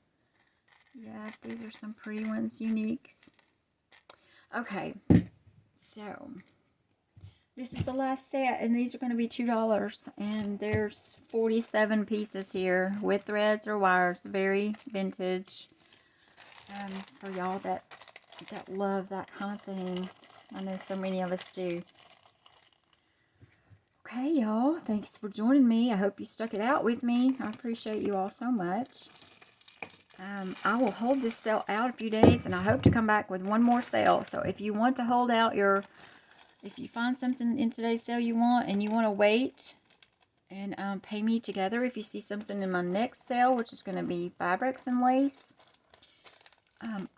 Yeah, these are some pretty ones, uniques. Okay, so This is the last set, and these are going to be $2. And there's 47 pieces here with threads or wires. Very vintage. For y'all that love that kind of thing. I know so many of us do. Okay, y'all. Thanks for joining me. I hope you stuck it out with me. I appreciate you all so much. I will hold this sale out a few days, and I hope to come back with one more sale. So if you want to hold out if you find something in today's sale you want and you want to wait and pay me together, if you see something in my next sale, which is going to be fabrics and lace,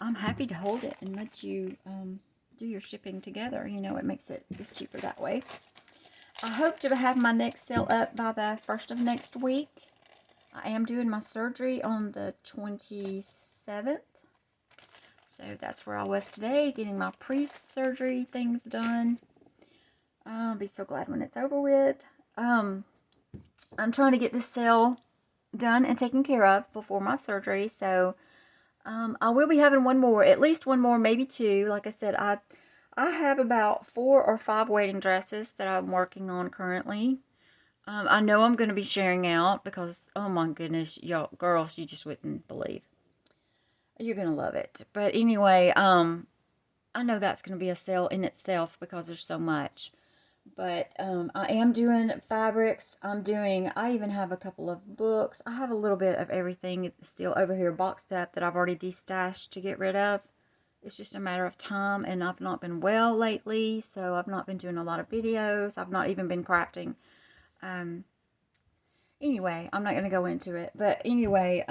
I'm happy to hold it and let you do your shipping together. You know, it's cheaper that way. I hope to have my next sale up by the 1st of next week. I am doing my surgery on the 27th. So that's where I was today, getting my pre-surgery things done. I'll be so glad when it's over with. I'm trying to get this sale done and taken care of before my surgery. So I will be having one more, at least one more, maybe two. Like I said, I have about 4 or 5 wedding dresses that I'm working on currently. I know I'm going to be sharing out because, oh my goodness, y'all, girls, you just wouldn't believe. You're going to love it. But anyway, I know that's going to be a sale in itself because there's so much. But I am doing fabrics. I even have a couple of books. I have a little bit of everything still over here boxed up that I've already destashed to get rid of. It's just a matter of time, and I've not been well lately, so I've not been doing a lot of videos. I've not even been crafting. Anyway, I'm not going to go into it. But anyway,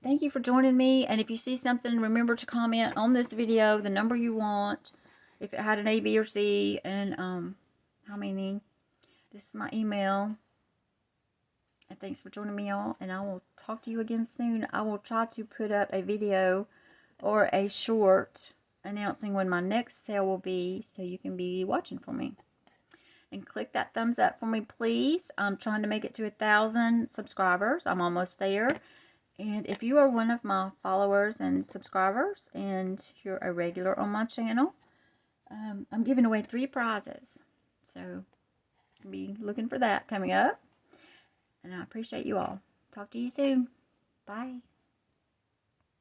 thank you for joining me. And if you see something, remember to comment on this video the number you want, if it had an A, B, or C, and how many. This is my email. And thanks for joining me all. And I will talk to you again soon. I will try to put up a video or a short announcing when my next sale will be, so you can be watching for me. And click that thumbs up for me, please. I'm trying to make it to 1,000 subscribers. I'm almost there. And if you are one of my followers and subscribers and you're a regular on my channel, I'm giving away 3 prizes. So be looking for that coming up. And I appreciate you all. Talk to you soon. Bye.